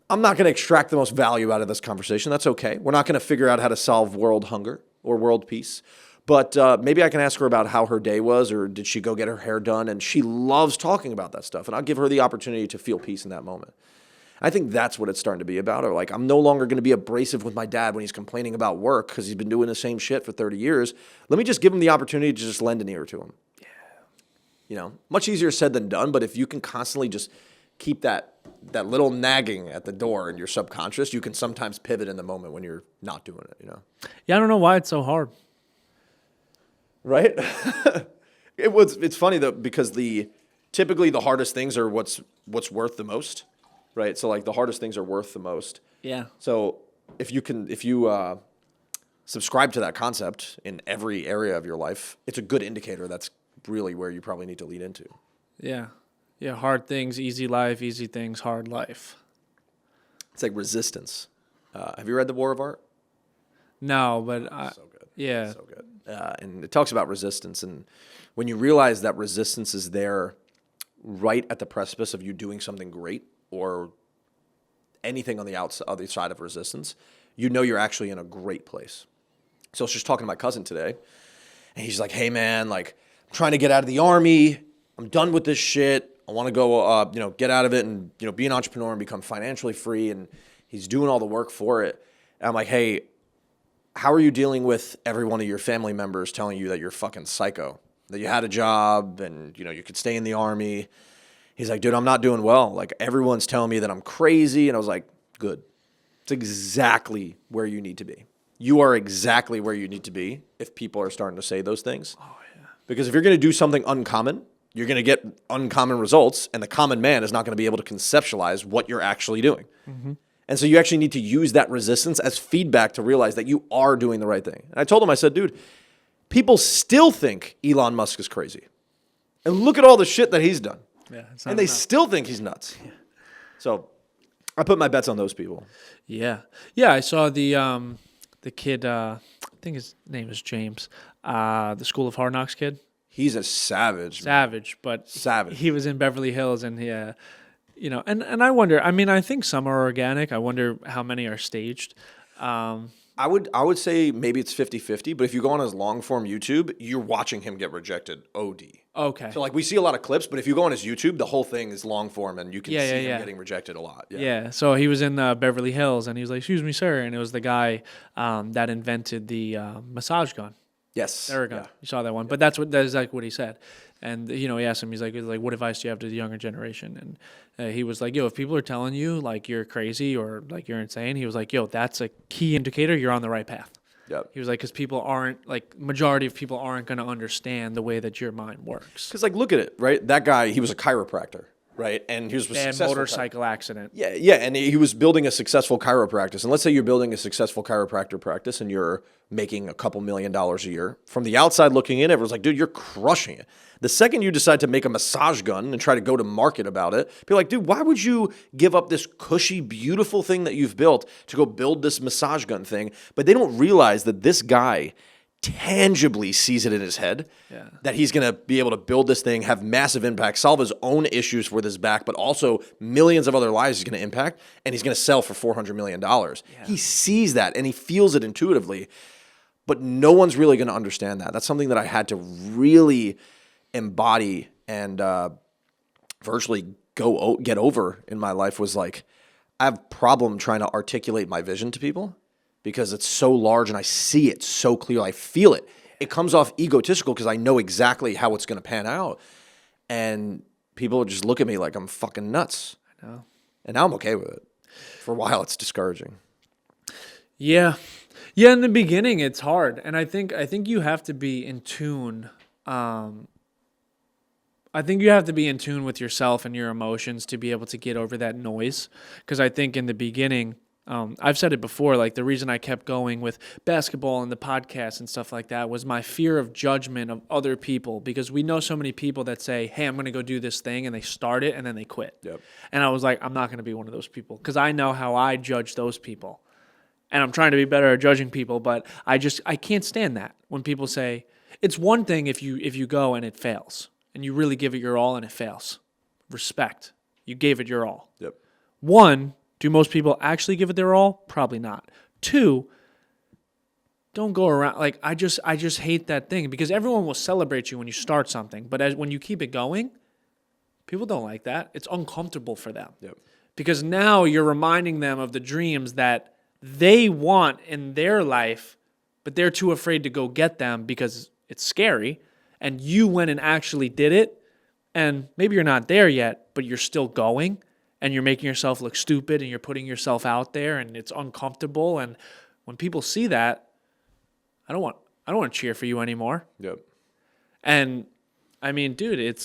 [SPEAKER 2] I'm not going to extract the most value out of this conversation. That's okay. We're not going to figure out how to solve world hunger or world peace. But maybe I can ask her about how her day was, or did she go get her hair done? And she loves talking about that stuff. And I'll give her the opportunity to feel peace in that moment. I think that's what it's starting to be about. Or like, I'm no longer going to be abrasive with my dad when he's complaining about work because he's been doing the same shit for 30 years. Let me just give him the opportunity to just lend an ear to him. Yeah. You know, much easier said than done. But if you can constantly just keep that little nagging at the door in your subconscious, you can sometimes pivot in the moment when you're not doing it, you know?
[SPEAKER 1] Yeah, I don't know why it's so hard.
[SPEAKER 2] Right? It's funny though, because typically the hardest things are what's worth the most, right? So like the hardest things are worth the most.
[SPEAKER 1] Yeah.
[SPEAKER 2] So if you subscribe to that concept in every area of your life, it's a good indicator. That's really where you probably need to lean into.
[SPEAKER 1] Yeah. Yeah, hard things, easy life, easy things, hard life.
[SPEAKER 2] It's like resistance. Have you read The War of Art?
[SPEAKER 1] No, but
[SPEAKER 2] So good.
[SPEAKER 1] yeah.
[SPEAKER 2] So good. And it talks about resistance. And when you realize that resistance is there right at the precipice of you doing something great or anything on the other side of resistance, you know you're actually in a great place. So I was just talking to my cousin today, and he's like, hey, man, like, I'm trying to get out of the Army. I'm done with this shit. I want to go, get out of it and, be an entrepreneur and become financially free. And he's doing all the work for it. And I'm like, hey, how are you dealing with every one of your family members telling you that you're fucking psycho, that you had a job and, you could stay in the Army? He's like, dude, I'm not doing well. Like, everyone's telling me that I'm crazy. And I was like, good. It's exactly where you need to be. You are exactly where you need to be if people are starting to say those things. Oh, yeah. Because if you're going to do something uncommon, you're going to get uncommon results, and the common man is not going to be able to conceptualize what you're actually doing. Mm-hmm. And so you actually need to use that resistance as feedback to realize that you are doing the right thing. And I told him, I said, dude, people still think Elon Musk is crazy. And look at all the shit that he's done.
[SPEAKER 1] Yeah,
[SPEAKER 2] and they still think he's nuts. Yeah. So I put my bets on those people.
[SPEAKER 1] Yeah. Yeah, I saw the kid, I think his name is James, the School of Hard Knocks kid.
[SPEAKER 2] He's a savage.
[SPEAKER 1] Savage, but
[SPEAKER 2] savage.
[SPEAKER 1] He was in Beverly Hills, and and I wonder. I mean, I think some are organic. I wonder how many are staged.
[SPEAKER 2] I would say maybe it's 50-50, but if you go on his long form YouTube, you're watching him get rejected OD.
[SPEAKER 1] Okay.
[SPEAKER 2] So like we see a lot of clips, but if you go on his YouTube, the whole thing is long form and you can see him getting rejected a lot.
[SPEAKER 1] Yeah. So he was in Beverly Hills, and he was like, "Excuse me, sir," and it was the guy that invented the massage gun.
[SPEAKER 2] Yes.
[SPEAKER 1] There we go. Yeah. You saw that one. But that's like what he said. And, he asked him, he's like, what advice do you have to the younger generation? And he was like, if people are telling you, like, you're crazy or, like, you're insane, he was like, that's a key indicator you're on the right path.
[SPEAKER 2] Yep.
[SPEAKER 1] He was like, because people aren't, like, majority of people aren't going to understand the way that your mind works.
[SPEAKER 2] Because, like, look at it, right? That guy, he was a chiropractor. Right, and he was a successful
[SPEAKER 1] motorcycle accident.
[SPEAKER 2] Yeah, and he was building a successful chiropractic. And let's say you're building a successful chiropractor practice, and you're making a couple $1 million a year. From the outside looking in, everyone's like, dude, you're crushing it. The second you decide to make a massage gun and try to go to market about it, people are like, dude, why would you give up this cushy, beautiful thing that you've built to go build this massage gun thing? But they don't realize that this guy tangibly sees it in his head that he's going to be able to build this thing, have massive impact, solve his own issues with his back, but also millions of other lives he's going to impact, and he's going to sell for $400 million. Yeah. He sees that, and he feels it intuitively, but no one's really going to understand that. That's something that I had to really embody and virtually get over in my life was like, I have a problem trying to articulate my vision to people, because it's so large and I see it so clearly. I feel it. It comes off egotistical because I know exactly how it's going to pan out. And people just look at me like I'm fucking nuts.
[SPEAKER 1] I know.
[SPEAKER 2] And now I'm okay with it. For a while, it's discouraging.
[SPEAKER 1] Yeah. Yeah, in the beginning it's hard, and I think you have to be in tune. I think you have to be in tune with yourself and your emotions to be able to get over that noise. Because I think in the beginning, I've said it before, like the reason I kept going with basketball and the podcast and stuff like that was my fear of judgment of other people. Because we know so many people that say, hey, I'm going to go do this thing, and they start it and then they quit.
[SPEAKER 2] Yep.
[SPEAKER 1] And I was like, I'm not going to be one of those people because I know how I judge those people. And I'm trying to be better at judging people, but I can't stand that when people say, it's one thing if you go and it fails. And you really give it your all and it fails. Respect. You gave it your all.
[SPEAKER 2] Yep.
[SPEAKER 1] 1, do most people actually give it their all? Probably not. 2, don't go around like I just hate that thing because everyone will celebrate you when you start something, but when you keep it going, people don't like that. It's uncomfortable for them.
[SPEAKER 2] Yep.
[SPEAKER 1] Because now you're reminding them of the dreams that they want in their life, but they're too afraid to go get them because it's scary. And you went and actually did it, and maybe you're not there yet, but you're still going, and you're making yourself look stupid, and you're putting yourself out there, and it's uncomfortable. And when people see that, I don't want to cheer for you anymore.
[SPEAKER 2] Yep.
[SPEAKER 1] And I mean, dude,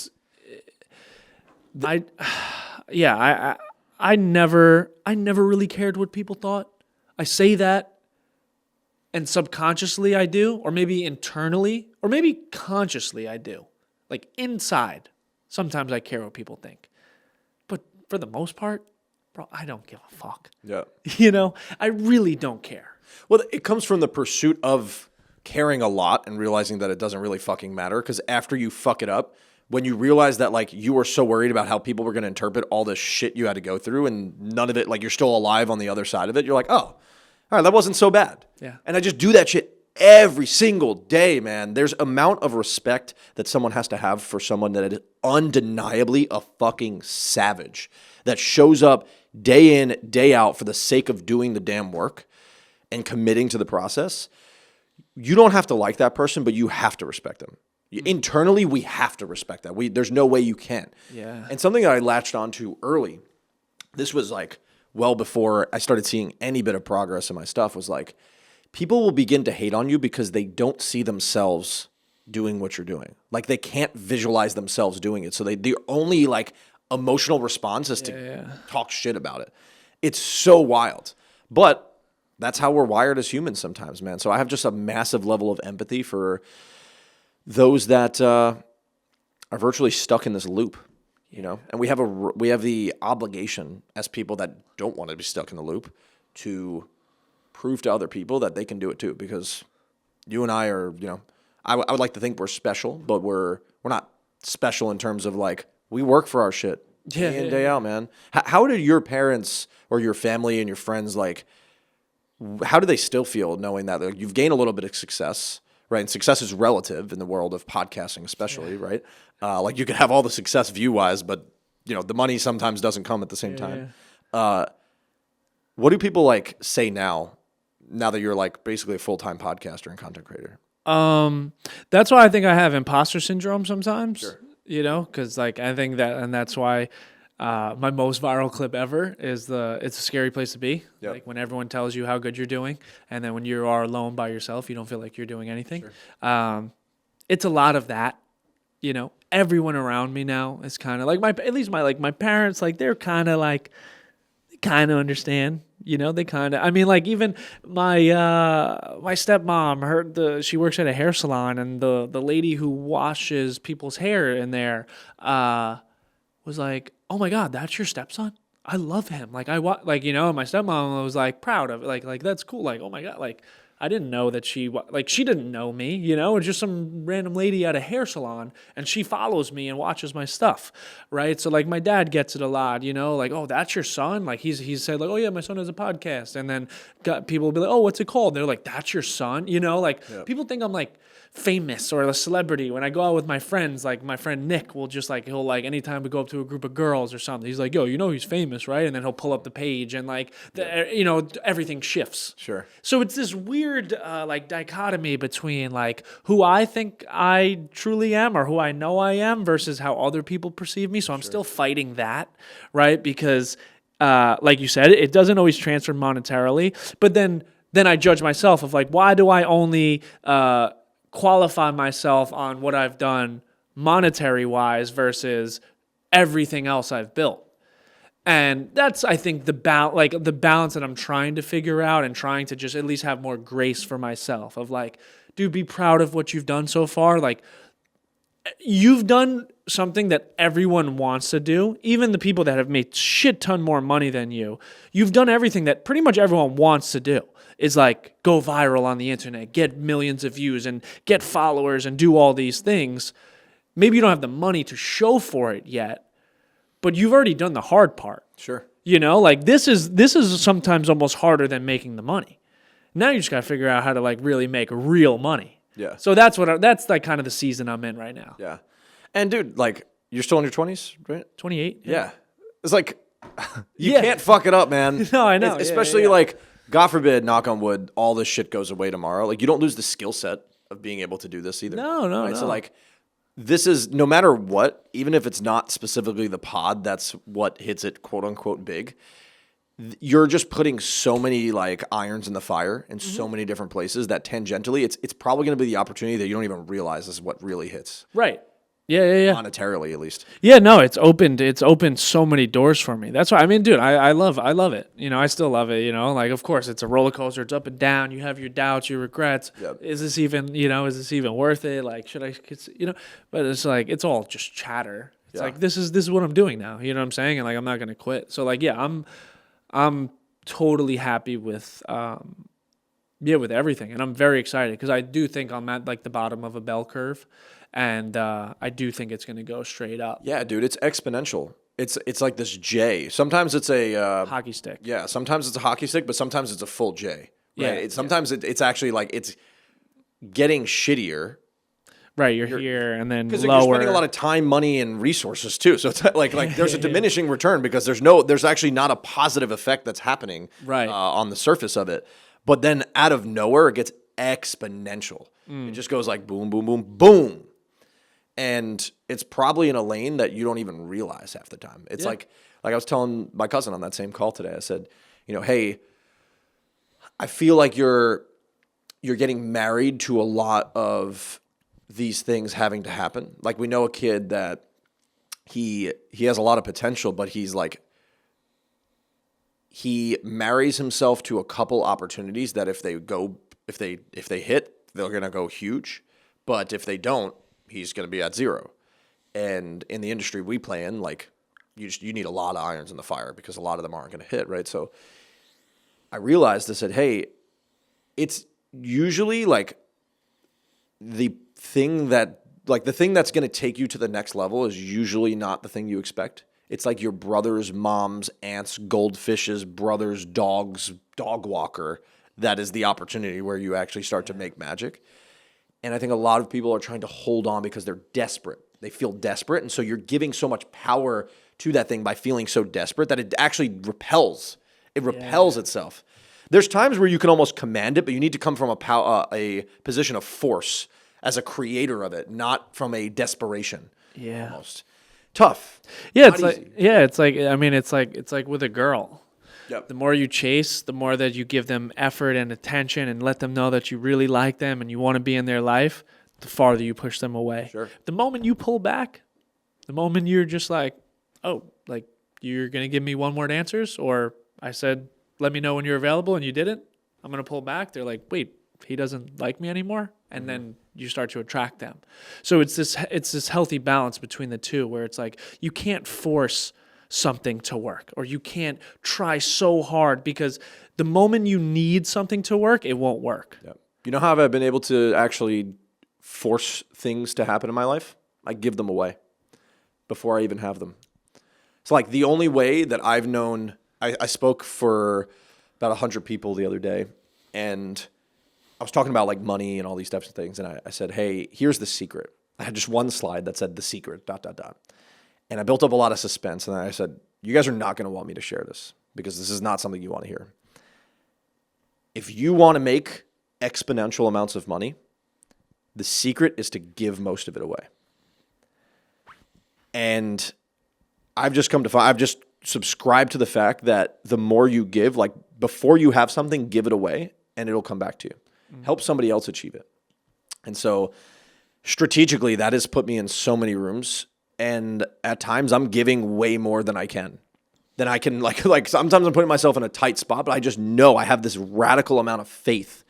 [SPEAKER 1] I never really cared what people thought. I say that. And subconsciously I do, or maybe internally, or maybe consciously I do. Like inside, sometimes I care what people think. But for the most part, bro, I don't give a fuck.
[SPEAKER 2] Yeah.
[SPEAKER 1] I really don't care.
[SPEAKER 2] Well, it comes from the pursuit of caring a lot and realizing that it doesn't really fucking matter. Because after you fuck it up, when you realize that like you were so worried about how people were going to interpret all this shit you had to go through and none of it, like you're still alive on the other side of it, you're like, oh, all right, that wasn't so bad.
[SPEAKER 1] Yeah.
[SPEAKER 2] And I just do that shit every single day, man. There's amount of respect that someone has to have for someone that is undeniably a fucking savage that shows up day in, day out for the sake of doing the damn work and committing to the process. You don't have to like that person, but you have to respect them. Internally, we have to respect that. There's no way you can.
[SPEAKER 1] Yeah.
[SPEAKER 2] And something that I latched onto early, this was like well before I started seeing any bit of progress in my stuff, was like, people will begin to hate on you because they don't see themselves doing what you're doing. Like they can't visualize themselves doing it. So their only like emotional response is to talk shit about it. It's so wild. But that's how we're wired as humans sometimes, man. So I have just a massive level of empathy for those that are virtually stuck in this loop. And we have the obligation as people that don't want to be stuck in the loop to prove to other people that they can do it too. Because you and I are, I would like to think we're special, but we're not special in terms of like we work for our shit day in, day out, man. How did your parents or your family and your friends like? How do they still feel knowing that like, you've gained a little bit of success? Right, and success is relative in the world of podcasting, especially, right? Like you could have all the success view-wise, but the money sometimes doesn't come at the same time. What do people like say now that you're like basically a full-time podcaster and content creator?
[SPEAKER 1] That's why I think I have imposter syndrome sometimes.
[SPEAKER 2] Sure.
[SPEAKER 1] Because like I think that, and that's why my most viral clip ever is it's a scary place to be.
[SPEAKER 2] Yep.
[SPEAKER 1] Like when everyone tells you how good you're doing, and then when you are alone by yourself, you don't feel like you're doing anything.
[SPEAKER 2] Sure.
[SPEAKER 1] It's a lot of that. Everyone around me now is kind of like my parents, like they're kind of like they kind of understand. They kind of. I mean, like even my stepmom, she works at a hair salon, and the lady who washes people's hair in there was like, oh my God, that's your stepson? I love him. Like my stepmom was like proud of it. Like that's cool. Like, oh my God, like I didn't know that she didn't know me, it's just some random lady at a hair salon and she follows me and watches my stuff. Right. So like my dad gets it a lot, like, oh, that's your son. Like he's said like, oh yeah, my son has a podcast. And then people will be like, oh, what's it called? And they're like, that's your son. People think I'm like famous or a celebrity. When I go out with my friends, like my friend Nick will just like, he'll like anytime we go up to a group of girls or something, he's like, yo, he's famous, right? And then he'll pull up the page and like, everything shifts.
[SPEAKER 2] Sure.
[SPEAKER 1] So it's this weird like dichotomy between like who I think I truly am or who I know I am versus how other people perceive me. So I'm still fighting that, right? Because like you said, it doesn't always transfer monetarily, but then then I judge myself of like, why do I only qualify myself on what I've done monetary wise versus everything else I've built? And that's, I think, the balance that I'm trying to figure out and trying to just at least have more grace for myself of like, dude, be proud of what you've done so far. Like, you've done something that everyone wants to do, even the people that have made shit ton more money than you. You've done everything that pretty much everyone wants to do, is like go viral on the internet, get millions of views and get followers and do all these things. Maybe you don't have the money to show for it yet, but you've already done the hard part.
[SPEAKER 2] Sure.
[SPEAKER 1] You know, like this is sometimes almost harder than making the money. Now you just got to figure out how to like really make real money.
[SPEAKER 2] Yeah.
[SPEAKER 1] So that's that's like kind of the season I'm in right now.
[SPEAKER 2] Yeah. And dude, like, you're still in your 20s, right?
[SPEAKER 1] 28.
[SPEAKER 2] Yeah. It's like, you can't fuck it up, man.
[SPEAKER 1] No, I know.
[SPEAKER 2] Especially like, God forbid, knock on wood, all this shit goes away tomorrow. Like, you don't lose the skill set of being able to do this either.
[SPEAKER 1] No.
[SPEAKER 2] So like, this is, no matter what, even if it's not specifically the pod that's what hits it quote unquote big, you're just putting so many like irons in the fire in so many different places that tangentially it's probably going to be the opportunity that you don't even realize is what really hits.
[SPEAKER 1] Right. Yeah.
[SPEAKER 2] Monetarily, at least.
[SPEAKER 1] Yeah, no, it's opened so many doors for me. That's why, I mean, dude, I love it. You know, I still love it, you know, like, of course, it's a roller coaster. It's up and down. You have your doubts, your regrets.
[SPEAKER 2] Yep.
[SPEAKER 1] Is this even worth it? Like, should I, you know, but it's like, it's all just chatter. It's like, this is what I'm doing now. You know what I'm saying? And like, I'm not going to quit. So like, yeah, I'm totally happy with everything. And I'm very excited because I do think I'm at like the bottom of a bell curve. And I do think it's going to go straight up.
[SPEAKER 2] Yeah, dude, it's exponential. It's like this J. Sometimes it's a
[SPEAKER 1] hockey stick.
[SPEAKER 2] Yeah, sometimes it's a hockey stick, but sometimes it's a full J. Right?
[SPEAKER 1] Yeah.
[SPEAKER 2] Sometimes it's actually like it's getting shittier.
[SPEAKER 1] Right, you're here and then
[SPEAKER 2] because
[SPEAKER 1] lower.
[SPEAKER 2] you're spending a lot of time, money, and resources too. So it's like there's a diminishing return because there's actually not a positive effect that's happening on the surface of it. But then out of nowhere, it gets exponential. It just goes like boom, boom, boom, boom. And it's probably in a lane that you don't even realize half the time. It's like I was telling my cousin on that same call today, I said, you know, hey, I feel like you're getting married to a lot of these things having to happen. Like, we know a kid that he has a lot of potential, but he's like, he marries himself to a couple opportunities that if they hit, they're going to go huge. But if they don't, he's going to be at zero. And in the industry we play in, like, you need a lot of irons in the fire because a lot of them aren't going to hit, right? So I realized, I said, hey, it's usually like the thing that's going to take you to the next level is usually not the thing you expect. It's like your brother's mom's aunt's goldfish's brother's dog's dog walker. That is the opportunity where you actually start to make magic. And I think a lot of people are trying to hold on because they're desperate. They feel desperate. And so you're giving so much power to that thing by feeling so desperate that it actually repels. It repels itself. There's times where you can almost command it, but you need to come from a position of force as a creator of it, not from a desperation.
[SPEAKER 1] Yeah.
[SPEAKER 2] Almost. Tough.
[SPEAKER 1] Yeah,
[SPEAKER 2] Not easy.
[SPEAKER 1] it's like with a girl.
[SPEAKER 2] Yep.
[SPEAKER 1] The more you chase, the more that you give them effort and attention and let them know that you really like them and you want to be in their life, the farther you push them away.
[SPEAKER 2] Sure.
[SPEAKER 1] The moment you pull back, the moment you're just like, oh, like, you're going to give me one word answers, or I said, let me know when you're available and you didn't, I'm going to pull back. They're like, wait, he doesn't like me anymore. And then you start to attract them. So it's this healthy balance between the two where it's like, you can't force something to work, or you can't try so hard because the moment you need something to work, it won't work.
[SPEAKER 2] Yep. You know how I've been able to actually force things to happen in my life? I give them away before I even have them. It's like the only way that I've known. I spoke for about 100 people the other day, and I was talking about like money and all these types of things. And I said, hey, here's the secret. I had just one slide that said the secret, ... And I built up a lot of suspense. And then I said, you guys are not going to want me to share this because this is not something you want to hear. If you want to make exponential amounts of money, the secret is to give most of it away. And I've just subscribed to the fact that the more you give, like before you have something, give it away. and it'll come back to you. Help somebody else achieve it. And so strategically, that has put me in so many rooms. And at times I'm giving way more than I can. Like sometimes I'm putting myself in a tight spot, but I just know I have this radical amount of faith.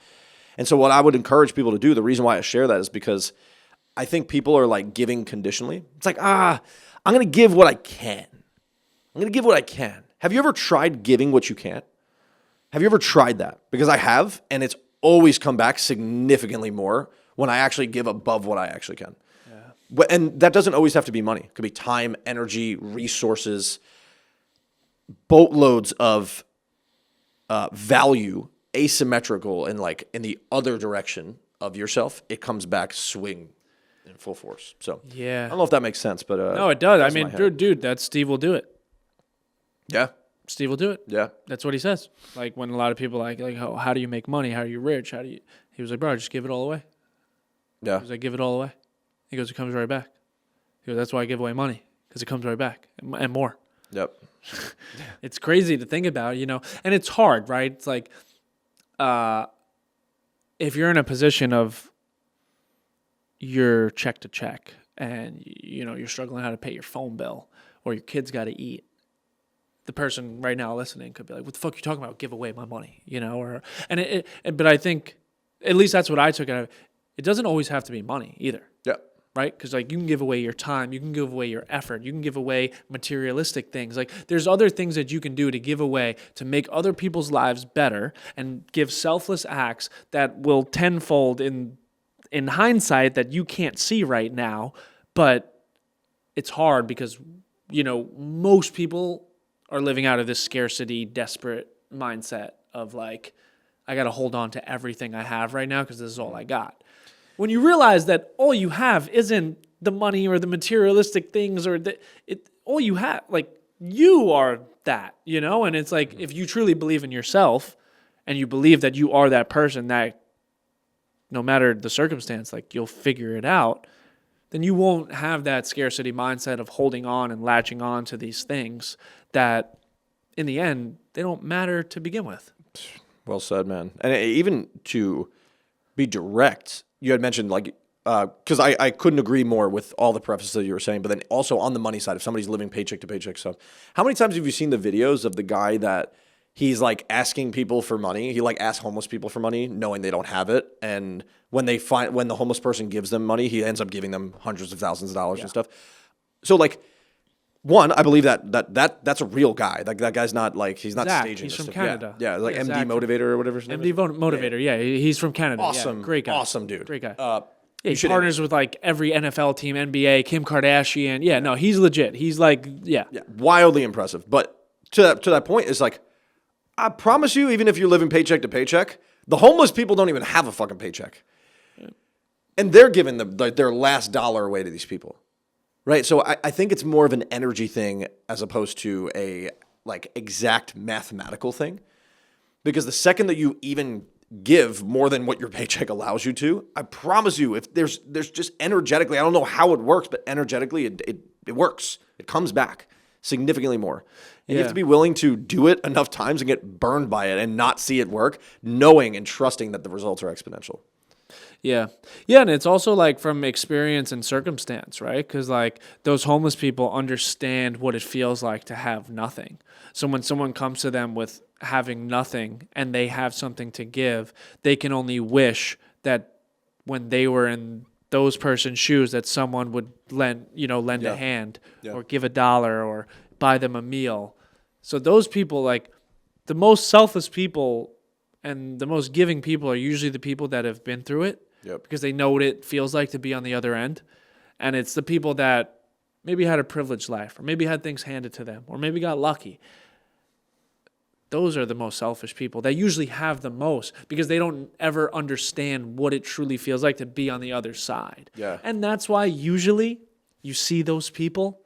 [SPEAKER 2] And so what I would encourage people to do, the reason why I share that is because I think people are like giving conditionally. It's like, I'm going to give what I can. I'm going to give what I can. Have you ever tried giving what you can't? Have you ever tried that? Because I have, and it's always come back significantly more when I actually give above what I actually can. Yeah. And that doesn't always have to be money. It could be time, energy, resources, boatloads of value, asymmetrical, and like in the other direction of yourself. It comes back swing in full force. So
[SPEAKER 1] yeah,
[SPEAKER 2] I don't know if that makes sense, but
[SPEAKER 1] no, it does. I mean, dude, that's Steve will do it.
[SPEAKER 2] Yeah.
[SPEAKER 1] Steve will do it.
[SPEAKER 2] Yeah.
[SPEAKER 1] That's what he says. Like when a lot of people like how do you make money? How are you rich? He was like, bro, just give it all away.
[SPEAKER 2] Yeah.
[SPEAKER 1] He was like, give it all away. He goes, it comes right back. He goes, that's why I give away money, because it comes right back and more.
[SPEAKER 2] Yep.
[SPEAKER 1] It's crazy to think about, and it's hard, right? It's like, if you're in a position of you're check to check and, you're struggling how to pay your phone bill or your kids got to eat, the person right now listening could be like, what the fuck are you talking about? Give away my money, but I think at least that's what I took out of it. It doesn't always have to be money either.
[SPEAKER 2] Yeah.
[SPEAKER 1] Right? Because like you can give away your time, you can give away your effort, you can give away materialistic things. Like there's other things that you can do to give away to make other people's lives better and give selfless acts that will tenfold in hindsight that you can't see right now. But it's hard because, most people are living out of this scarcity, desperate mindset of like, I got to hold on to everything I have right now because this is all I got. When you realize that all you have isn't the money or the materialistic things all you have, like you are that, and it's like, if you truly believe in yourself and you believe that you are that person that no matter the circumstance, like you'll figure it out, then you won't have that scarcity mindset of holding on and latching on to these things that in the end, they don't matter to begin with.
[SPEAKER 2] Well said, man. And even to be direct, you had mentioned like, because I couldn't agree more with all the prefaces that you were saying, but then also on the money side, if somebody's living paycheck to paycheck stuff, how many times have you seen the videos of the guy that he's like asking people for money? He like asks homeless people for money, knowing they don't have it. And when the homeless person gives them money, he ends up giving them hundreds of thousands of dollars and stuff. So like, one, I believe that's a real guy. Like that guy's not like, he's not
[SPEAKER 1] Zach,
[SPEAKER 2] staging.
[SPEAKER 1] he's
[SPEAKER 2] this
[SPEAKER 1] from
[SPEAKER 2] stuff.
[SPEAKER 1] Canada.
[SPEAKER 2] Yeah, like MD
[SPEAKER 1] Zach
[SPEAKER 2] Motivator or whatever his name
[SPEAKER 1] MD
[SPEAKER 2] is.
[SPEAKER 1] Motivator, yeah, he's from Canada.
[SPEAKER 2] Awesome,
[SPEAKER 1] yeah, great guy.
[SPEAKER 2] Awesome dude.
[SPEAKER 1] Great guy.
[SPEAKER 2] You
[SPEAKER 1] he partners with like every NFL team, NBA, Kim Kardashian. Yeah, no, he's legit. He's like, yeah,
[SPEAKER 2] wildly impressive. But to that point, is like, I promise you, even if you're living paycheck to paycheck, the homeless people don't even have a fucking paycheck, and they're giving their last dollar away to these people, right? So I think it's more of an energy thing as opposed to a like exact mathematical thing, because the second that you even give more than what your paycheck allows you to, I promise you, if there's just energetically, I don't know how it works, but energetically it works. It comes back significantly more. And you have to be willing to do it enough times and get burned by it and not see it work, knowing and trusting that the results are exponential.
[SPEAKER 1] Yeah. Yeah, and it's also like from experience and circumstance, right? Because like those homeless people understand what it feels like to have nothing. So when someone comes to them with having nothing and they have something to give, they can only wish that when they were in those person's shoes that someone would lend a hand or give $1 or buy them a meal. So those people, like the most selfless people and the most giving people are usually the people that have been through it.
[SPEAKER 2] Yep.
[SPEAKER 1] Because they know what it feels like to be on the other end. And it's the people that maybe had a privileged life or maybe had things handed to them or maybe got lucky. Those are the most selfish people. They usually have the most because they don't ever understand what it truly feels like to be on the other side.
[SPEAKER 2] Yeah.
[SPEAKER 1] And that's why usually you see those people,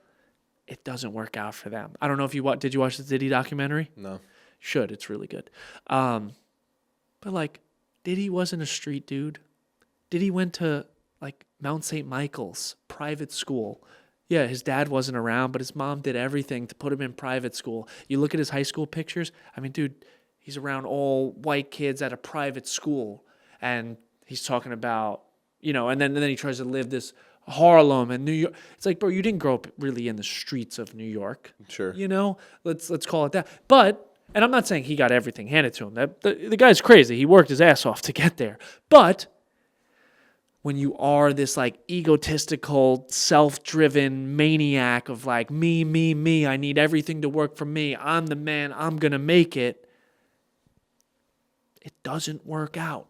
[SPEAKER 1] it doesn't work out for them. I don't know if did you watch the Diddy documentary?
[SPEAKER 2] No.
[SPEAKER 1] Should. It's really good. But like Diddy wasn't a street dude. Diddy went to like Mount St. Michael's private school. Yeah, his dad wasn't around, but his mom did everything to put him in private school. You look at his high school pictures. I mean, dude, he's around all white kids at a private school, and he's talking about, and then he tries to live this Harlem and New York. It's like, bro, you didn't grow up really in the streets of New York.
[SPEAKER 2] Sure.
[SPEAKER 1] Let's call it that. But, and I'm not saying he got everything handed to him. The guy's crazy. He worked his ass off to get there. But when you are this like egotistical, self-driven maniac of like me, I need everything to work for me. I'm the man. I'm gonna make it. It doesn't work out.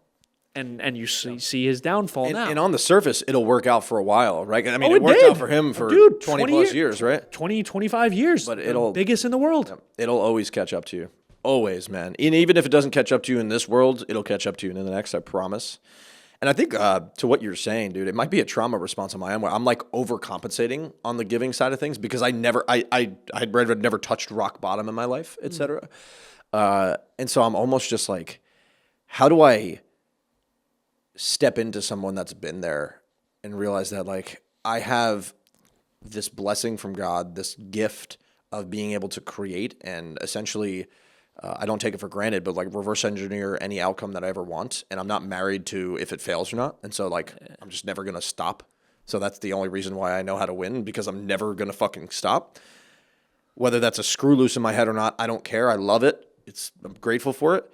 [SPEAKER 1] And you see his downfall now.
[SPEAKER 2] And on the surface, it'll work out for a while, right? I mean,
[SPEAKER 1] it
[SPEAKER 2] worked
[SPEAKER 1] did.
[SPEAKER 2] out for him for 20 plus years, right?
[SPEAKER 1] 20, 25 years.
[SPEAKER 2] But
[SPEAKER 1] the biggest in the world.
[SPEAKER 2] It'll always catch up to you. Always, man. And even if it doesn't catch up to you in this world, it'll catch up to you in the next, I promise. And I think to what you're saying, dude, it might be a trauma response on my end where I'm like overcompensating on the giving side of things because I'd never touched rock bottom in my life, et cetera. And so I'm almost just like, how do I step into someone that's been there and realize that like I have this blessing from God, this gift of being able to create and essentially I don't take it for granted, but like reverse engineer any outcome that I ever want. And I'm not married to if it fails or not. And so like I'm just never going to stop. So that's the only reason why I know how to win, because I'm never going to fucking stop. Whether that's a screw loose in my head or not, I don't care. I love it. I'm grateful for it.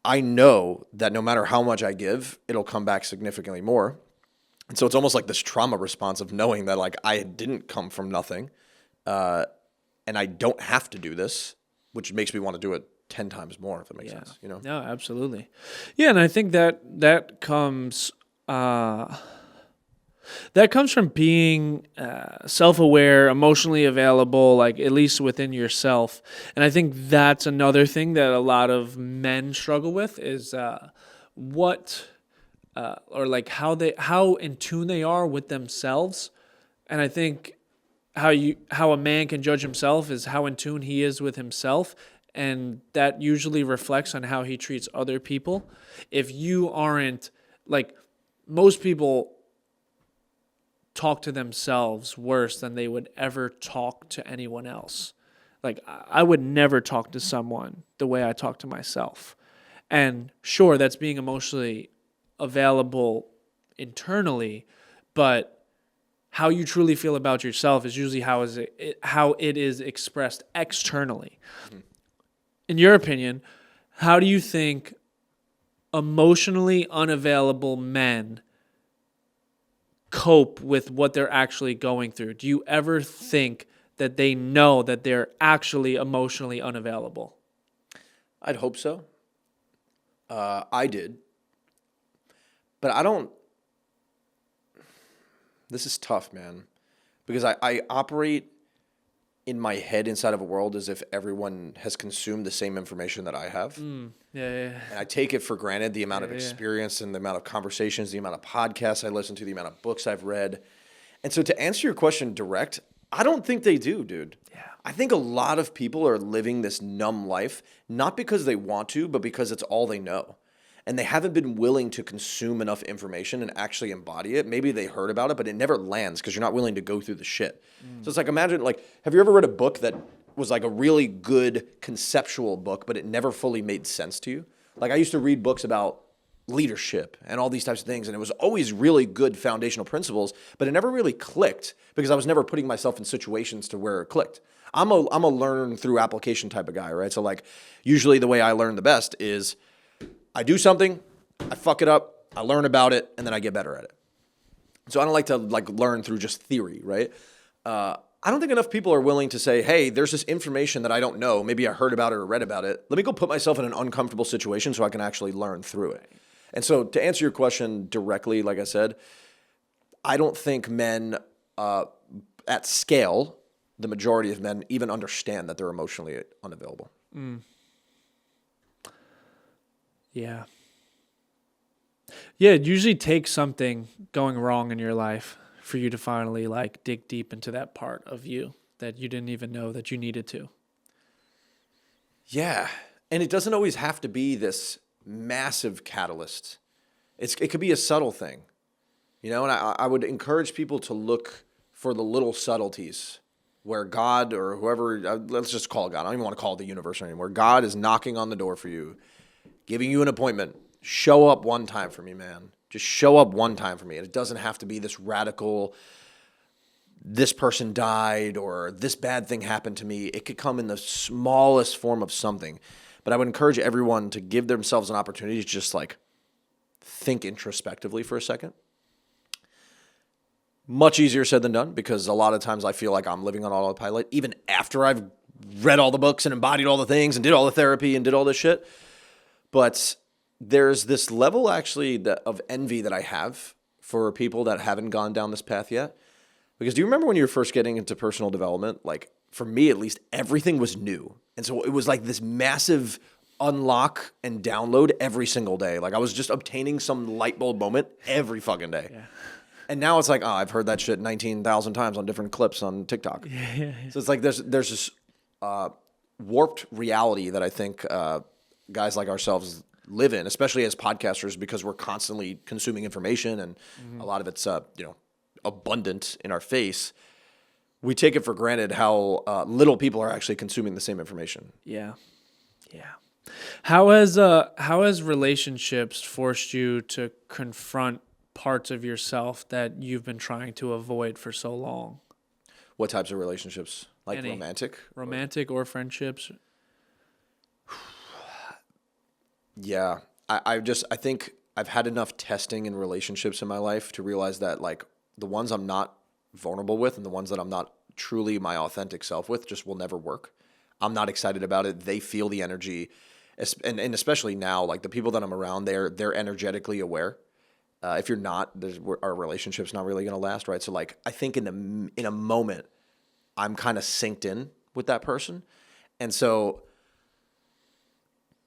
[SPEAKER 2] I know that no matter how much I give, it'll come back significantly more. And so it's almost like this trauma response of knowing that like I didn't come from nothing and I don't have to do this, which makes me want to do it 10 times more, if that makes sense.
[SPEAKER 1] No, absolutely. Yeah, and I think that comes from being self-aware, emotionally available, like at least within yourself. And I think that's another thing that a lot of men struggle with is or like how in tune they are with themselves. And I think how a man can judge himself is how in tune he is with himself. And that usually reflects on how he treats other people. If you aren't, like, most people talk to themselves worse than they would ever talk to anyone else. Like, I would never talk to someone the way I talk to myself. And sure, that's being emotionally available internally, but how you truly feel about yourself is usually how it is expressed externally. Mm-hmm. In your opinion, how do you think emotionally unavailable men cope with what they're actually going through? Do you ever think that they know that they're actually emotionally unavailable?
[SPEAKER 2] I'd hope so. I did. But I don't... This is tough, man. Because I operate in my head inside of a world as if everyone has consumed the same information that I have.
[SPEAKER 1] Yeah.
[SPEAKER 2] And I take it for granted, the amount of experience and the amount of conversations, the amount of podcasts I listen to, the amount of books I've read. And so to answer your question direct, I don't think they do, dude. Yeah. I think a lot of people are living this numb life, not because they want to, but because it's all they know. And they haven't been willing to consume enough information and actually embody it. Maybe they heard about it, but it never lands because you're not willing to go through the shit. So it's like, imagine, like, have you ever read a book that was like a really good conceptual book, but it never fully made sense to you? Like, I used to read books about leadership and all these types of things, and it was always really good foundational principles, but it never really clicked because I was never putting myself in situations to where it clicked. I'm a learn through application type of guy, right? So like, usually the way I learn the best is I do something, I fuck it up, I learn about it, and then I get better at it. So I don't like to like learn through just theory, right? I don't think enough people are willing to say, hey, there's this information that I don't know. Maybe I heard about it or read about it. Let me go put myself in an uncomfortable situation so I can actually learn through it. And so to answer your question directly, like I said, I don't think men at scale, the majority of men even understand that they're emotionally unavailable.
[SPEAKER 1] Yeah. Yeah, it usually takes something going wrong in your life for you to finally like dig deep into that part of you that you didn't even know that you needed to.
[SPEAKER 2] Yeah. And it doesn't always have to be this massive catalyst. It could be a subtle thing, and I would encourage people to look for the little subtleties where God or whoever, let's just call it God. I don't even want to call it the universe anymore. God is knocking on the door for you, giving you an appointment. Show up one time for me, man. Just show up one time for me. And it doesn't have to be this radical, this person died or this bad thing happened to me. It could come in the smallest form of something. But I would encourage everyone to give themselves an opportunity to just like think introspectively for a second. Much easier said than done, because a lot of times I feel like I'm living on autopilot, even after I've read all the books and embodied all the things and did all the therapy and did all this shit. But there's this level actually of envy that I have for people that haven't gone down this path yet. Because do you remember when you were first getting into personal development? Like, for me at least, everything was new. And so it was like this massive unlock and download every single day. Like, I was just obtaining some light bulb moment every fucking day. Yeah. And now it's like, oh, I've heard that shit 19,000 times on different clips on TikTok. Yeah. So it's like there's this warped reality that I think guys like ourselves live in, especially as podcasters, because we're constantly consuming information and a lot of it's abundant in our face. We take it for granted how little people are actually consuming the same information.
[SPEAKER 1] Yeah. How has relationships forced you to confront parts of yourself that you've been trying to avoid for so long?
[SPEAKER 2] What types of relationships? Like
[SPEAKER 1] Any. Romantic or friendships?
[SPEAKER 2] Yeah. I think I've had enough testing in relationships in my life to realize that like the ones I'm not vulnerable with and the ones that I'm not truly my authentic self with just will never work. I'm not excited about it. They feel the energy. And especially now, like the people that I'm around, they're energetically aware. If you're not, our relationship's not really going to last, right? So like, I think in a moment, I'm kind of synced in with that person. And so,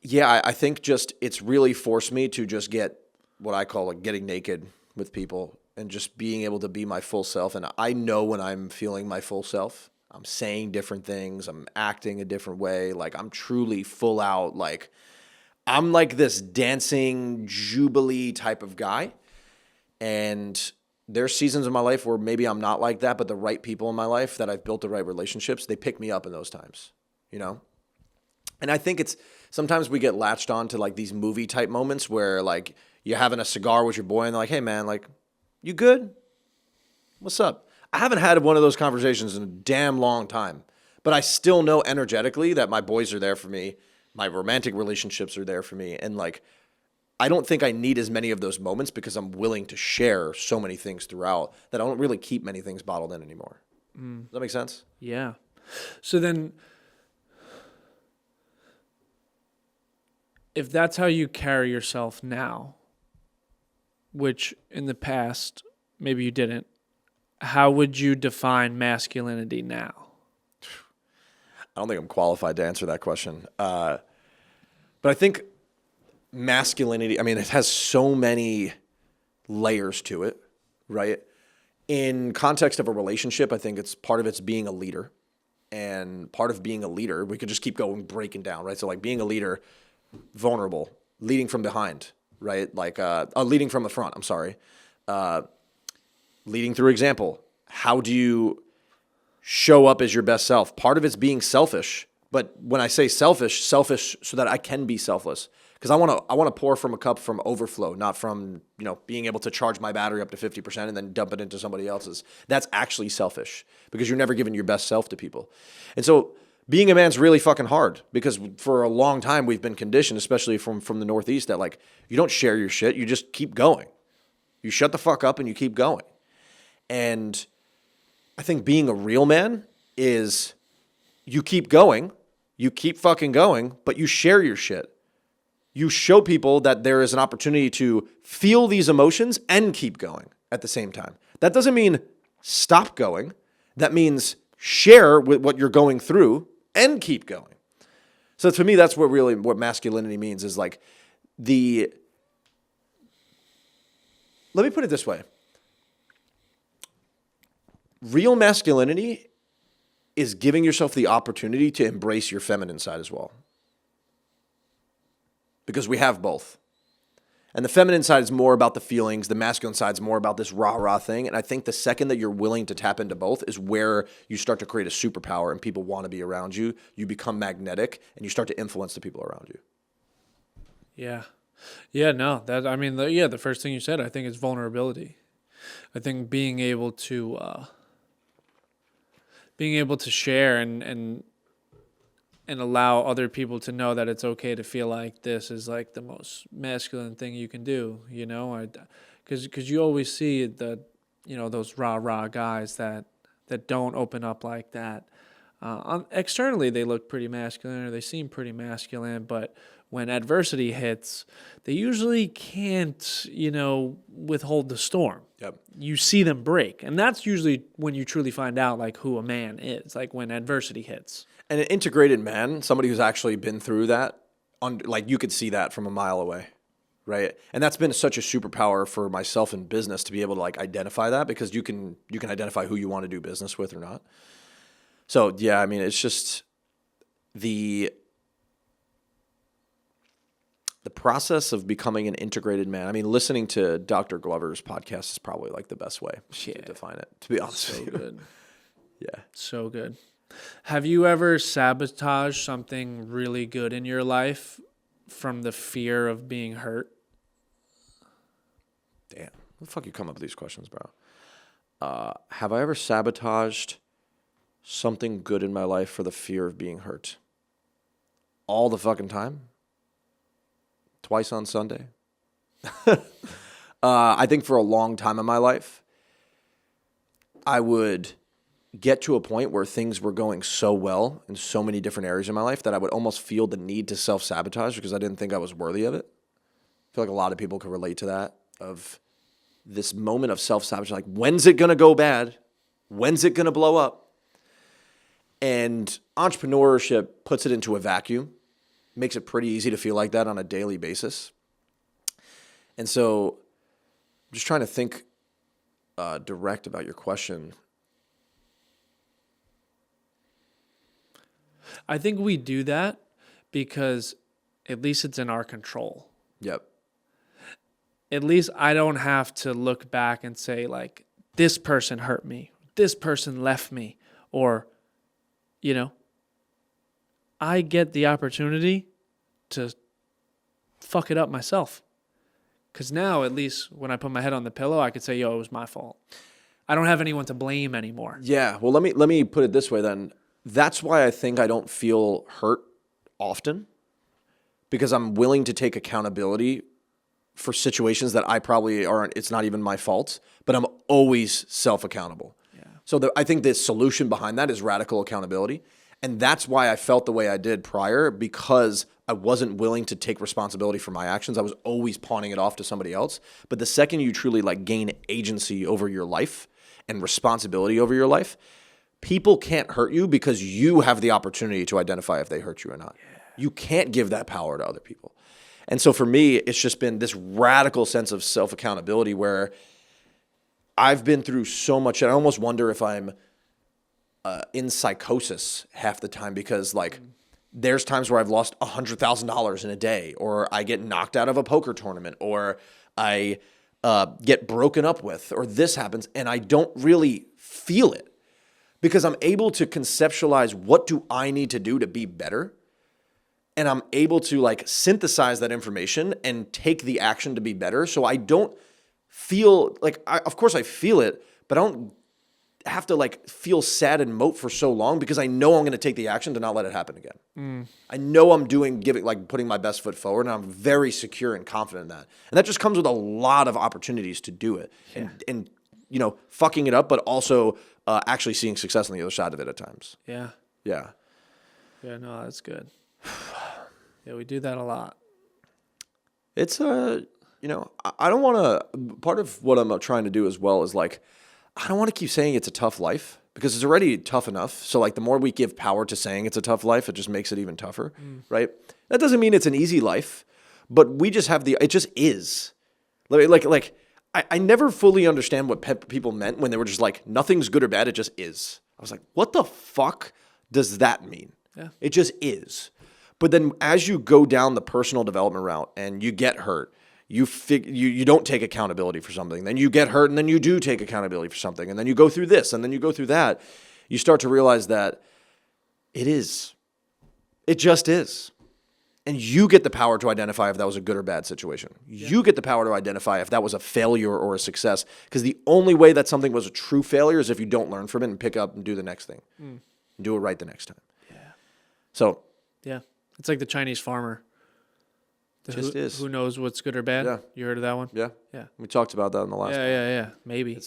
[SPEAKER 2] yeah, I think just it's really forced me to just get what I call like getting naked with people and just being able to be my full self. And I know when I'm feeling my full self. I'm saying different things. I'm acting a different way. Like I'm truly full out. Like I'm like this dancing jubilee type of guy. And there's seasons of my life where maybe I'm not like that, but the right people in my life that I've built the right relationships, they pick me up in those times, you know? And I think it's sometimes we get latched on to like these movie type moments where like you're having a cigar with your boy and they're like, hey man, like, you good? What's up? I haven't had one of those conversations in a damn long time, but I still know energetically that my boys are there for me. My romantic relationships are there for me. And like, I don't think I need as many of those moments because I'm willing to share so many things throughout that I don't really keep many things bottled in anymore. Does that make sense?
[SPEAKER 1] Yeah. So then if that's how you carry yourself now, which in the past maybe you didn't, how would you define masculinity now?
[SPEAKER 2] I don't think I'm qualified to answer that question. But I think masculinity, I mean, it has so many layers to it, right? In context of a relationship, I think it's part of it's being a leader. And part of being a leader, we could just keep going, breaking down, right? So like being a leader, vulnerable, leading from behind, right? Like leading from the front, I'm sorry. Leading through example. How do you show up as your best self? Part of it's being selfish. But when I say selfish so that I can be selfless. Because I want to pour from a cup from overflow, not from, being able to charge my battery up to 50% and then dump it into somebody else's. That's actually selfish because you're never giving your best self to people. And so being a man's really fucking hard because for a long time we've been conditioned, especially from the Northeast, that like you don't share your shit, you just keep going. You shut the fuck up and you keep going. And I think being a real man is you keep going, you keep fucking going, but you share your shit. You show people that there is an opportunity to feel these emotions and keep going at the same time. That doesn't mean stop going. That means share with what you're going through and keep going. So to me, that's what masculinity means is like let me put it this way. Real masculinity is giving yourself the opportunity to embrace your feminine side as well. Because we have both. And the feminine side is more about the feelings. The masculine side is more about this rah-rah thing. And I think the second that you're willing to tap into both is where you start to create a superpower and people want to be around you. You become magnetic and you start to influence the people around you.
[SPEAKER 1] Yeah. Yeah, no. The first thing you said, I think, is vulnerability. I think being able to share and allow other people to know that it's okay to feel like this is like the most masculine thing you can do, you know? Because you always see those rah-rah guys that don't open up like that. Externally, they look pretty masculine or they seem pretty masculine, but when adversity hits, they usually can't, withhold the storm.
[SPEAKER 2] Yep.
[SPEAKER 1] You see them break. And that's usually when you truly find out like who a man is, like when adversity hits.
[SPEAKER 2] And an integrated man, somebody who's actually been through that, like you could see that from a mile away, right? And that's been such a superpower for myself in business to be able to like identify that, because you can identify who you want to do business with or not. So yeah, I mean, it's just the process of becoming an integrated man. I mean, listening to Dr. Glover's podcast is probably like the best way to define it, to be honest with you.
[SPEAKER 1] So good.
[SPEAKER 2] Yeah.
[SPEAKER 1] So good. Have you ever sabotaged something really good in your life from the fear of being hurt?
[SPEAKER 2] Damn. How the fuck you come up with these questions, bro? Have I ever sabotaged something good in my life for the fear of being hurt? All the fucking time? Twice on Sunday? I think for a long time in my life, I would get to a point where things were going so well in so many different areas of my life that I would almost feel the need to self-sabotage because I didn't think I was worthy of it. I feel like a lot of people can relate to that, of this moment of self-sabotage, like, when's it going to go bad? When's it going to blow up? And entrepreneurship puts it into a vacuum, makes it pretty easy to feel like that on a daily basis. And so I'm just trying to think direct about your question.
[SPEAKER 1] I think we do that because at least it's in our control.
[SPEAKER 2] Yep.
[SPEAKER 1] At least I don't have to look back and say, like, this person hurt me, this person left me, or, I get the opportunity to fuck it up myself. Because now, at least when I put my head on the pillow, I could say, it was my fault. I don't have anyone to blame anymore.
[SPEAKER 2] Yeah. Well, let me put it this way then. That's why I think I don't feel hurt often, because I'm willing to take accountability for situations that I probably aren't, it's not even my fault, but I'm always self-accountable.
[SPEAKER 1] Yeah.
[SPEAKER 2] So I think the solution behind that is radical accountability. And that's why I felt the way I did prior, because I wasn't willing to take responsibility for my actions. I was always pawning it off to somebody else. But the second you truly like gain agency over your life and responsibility over your life, people can't hurt you because you have the opportunity to identify if they hurt you or not. Yeah. You can't give that power to other people. And so for me, it's just been this radical sense of self-accountability where I've been through so much, and I almost wonder if I'm in psychosis half the time, because like there's times where I've lost $100,000 in a day, or I get knocked out of a poker tournament, or I get broken up with, or this happens, and I don't really feel it because I'm able to conceptualize what do I need to do to be better. And I'm able to like synthesize that information and take the action to be better. So I don't feel like, of course I feel it, but I don't have to like feel sad and mope for so long, because I know I'm going to take the action to not let it happen again. I know I'm putting my best foot forward, and I'm very secure and confident in that. And that just comes with a lot of opportunities to do it, and fucking it up, but also actually seeing success on the other side of it at times.
[SPEAKER 1] Yeah.
[SPEAKER 2] Yeah.
[SPEAKER 1] Yeah, no, that's good. Yeah, we do that a lot.
[SPEAKER 2] It's I don't want to, part of what I'm trying to do as well is like, I don't want to keep saying it's a tough life, because it's already tough enough. So like the more we give power to saying it's a tough life, it just makes it even tougher, right? That doesn't mean it's an easy life, but we just have it just is. I never fully understand what people meant when they were just like, nothing's good or bad, it just is. I was like, what the fuck does that mean?
[SPEAKER 1] Yeah.
[SPEAKER 2] It just is. But then as you go down the personal development route and you get hurt, you don't take accountability for something. Then you get hurt, and then you do take accountability for something. And then you go through this, and then you go through that. You start to realize that it just is. And you get the power to identify if that was a good or bad situation. Yeah. You get the power to identify if that was a failure or a success. Because the only way that something was a true failure is if you don't learn from it and pick up and do the next thing. And do it right the next time. Yeah. So.
[SPEAKER 1] Yeah. It's like the Chinese farmer. Who knows what's good or bad?
[SPEAKER 2] Yeah.
[SPEAKER 1] You heard of that one?
[SPEAKER 2] Yeah. Yeah. We talked about that in the last one.
[SPEAKER 1] Yeah. Maybe,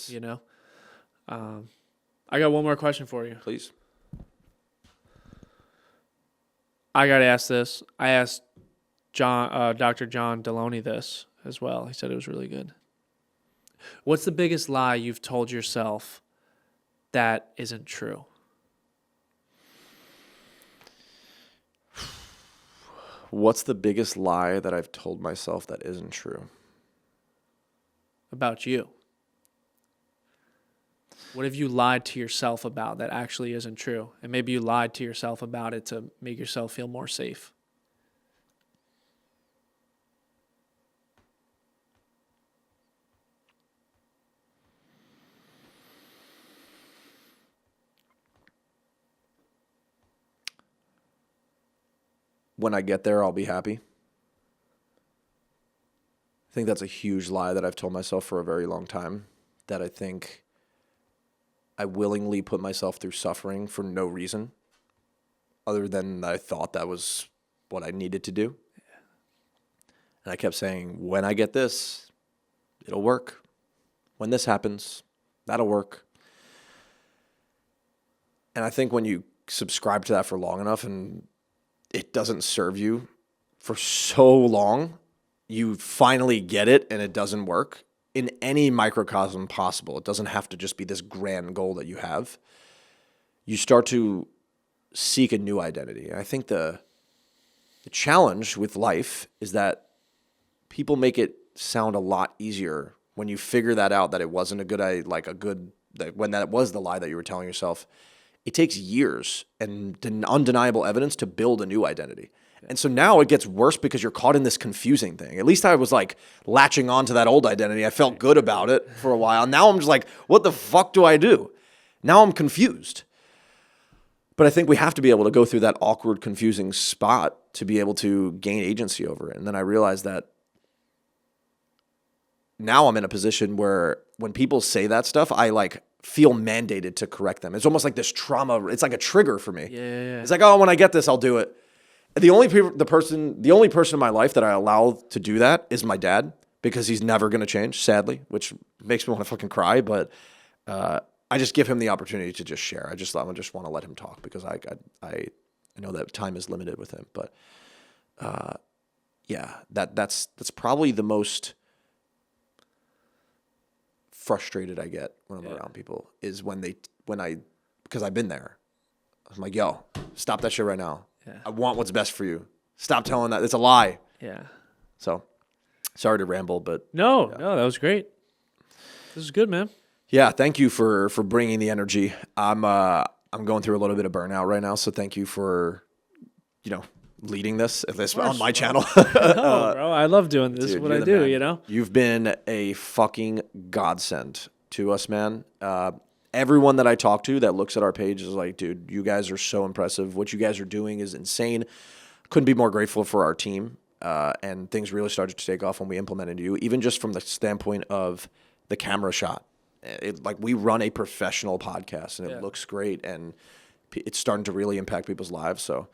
[SPEAKER 1] I got one more question for you.
[SPEAKER 2] Please.
[SPEAKER 1] I got to ask this. I asked Dr. John Deloney this as well. He said it was really good. What's the biggest lie you've told yourself that isn't true?
[SPEAKER 2] What's the biggest lie that I've told myself that isn't true?
[SPEAKER 1] About you. What have you lied to yourself about that actually isn't true? And maybe you lied to yourself about it to make yourself feel more safe.
[SPEAKER 2] When I get there, I'll be happy. I think that's a huge lie that I've told myself for a very long time, that I think I willingly put myself through suffering for no reason other than I thought that was what I needed to do. Yeah. And I kept saying, when I get this, it'll work. When this happens, that'll work. And I think when you subscribe to that for long enough and it doesn't serve you for so long, you finally get it and it doesn't work. In any microcosm possible, it doesn't have to just be this grand goal that you have. You start to seek a new identity. And I think the challenge with life is that people make it sound a lot easier when you figure that out, that it wasn't when that was the lie that you were telling yourself. It takes years and undeniable evidence to build a new identity. And so now it gets worse because you're caught in this confusing thing. At least I was like latching on to that old identity. I felt good about it for a while. Now I'm just like, what the fuck do I do? Now I'm confused. But I think we have to be able to go through that awkward, confusing spot to be able to gain agency over it. And then I realized that now I'm in a position where when people say that stuff, I like feel mandated to correct them. It's almost like this trauma. It's like a trigger for me.
[SPEAKER 1] Yeah.
[SPEAKER 2] It's like, oh, when I get this, I'll do it. The only person in my life that I allow to do that is my dad, because he's never going to change, sadly, which makes me want to fucking cry. But I just give him the opportunity to just share. I just want to let him talk, because I know that time is limited with him. But that's probably the most frustrated I get when I'm around people, is because I've been there. I'm like, yo, stop that shit right now. Yeah. I want what's best for you. Stop telling that. It's a lie.
[SPEAKER 1] Yeah.
[SPEAKER 2] So, sorry to ramble, but
[SPEAKER 1] no, that was great. This is good, man.
[SPEAKER 2] Yeah, thank you for bringing the energy. I'm going through a little bit of burnout right now, so thank you for, leading this on my channel.
[SPEAKER 1] No, bro, I love doing this. Dude, what I do,
[SPEAKER 2] man. You've been a fucking godsend to us, man. Everyone that I talk to that looks at our page is like, dude, you guys are so impressive. What you guys are doing is insane. Couldn't be more grateful for our team. And things really started to take off when we implemented you, even just from the standpoint of the camera shot. We run a professional podcast, and it looks great, and it's starting to really impact people's lives. So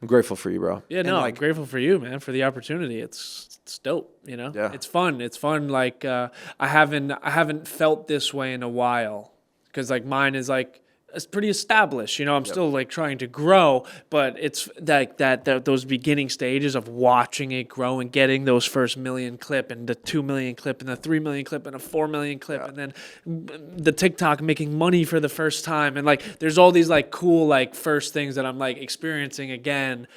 [SPEAKER 2] I'm grateful for you, bro.
[SPEAKER 1] Yeah, I'm grateful for you, man, for the opportunity. It's dope,
[SPEAKER 2] Yeah.
[SPEAKER 1] It's fun. It's fun. Like I haven't felt this way in a while, because like mine is like it's pretty established. I'm still like trying to grow, but it's like that those beginning stages of watching it grow and getting those first million clip and the 2 million clip and the 3 million clip and a 4 million clip, and then the TikTok making money for the first time, and like there's all these like cool like first things that I'm like experiencing again.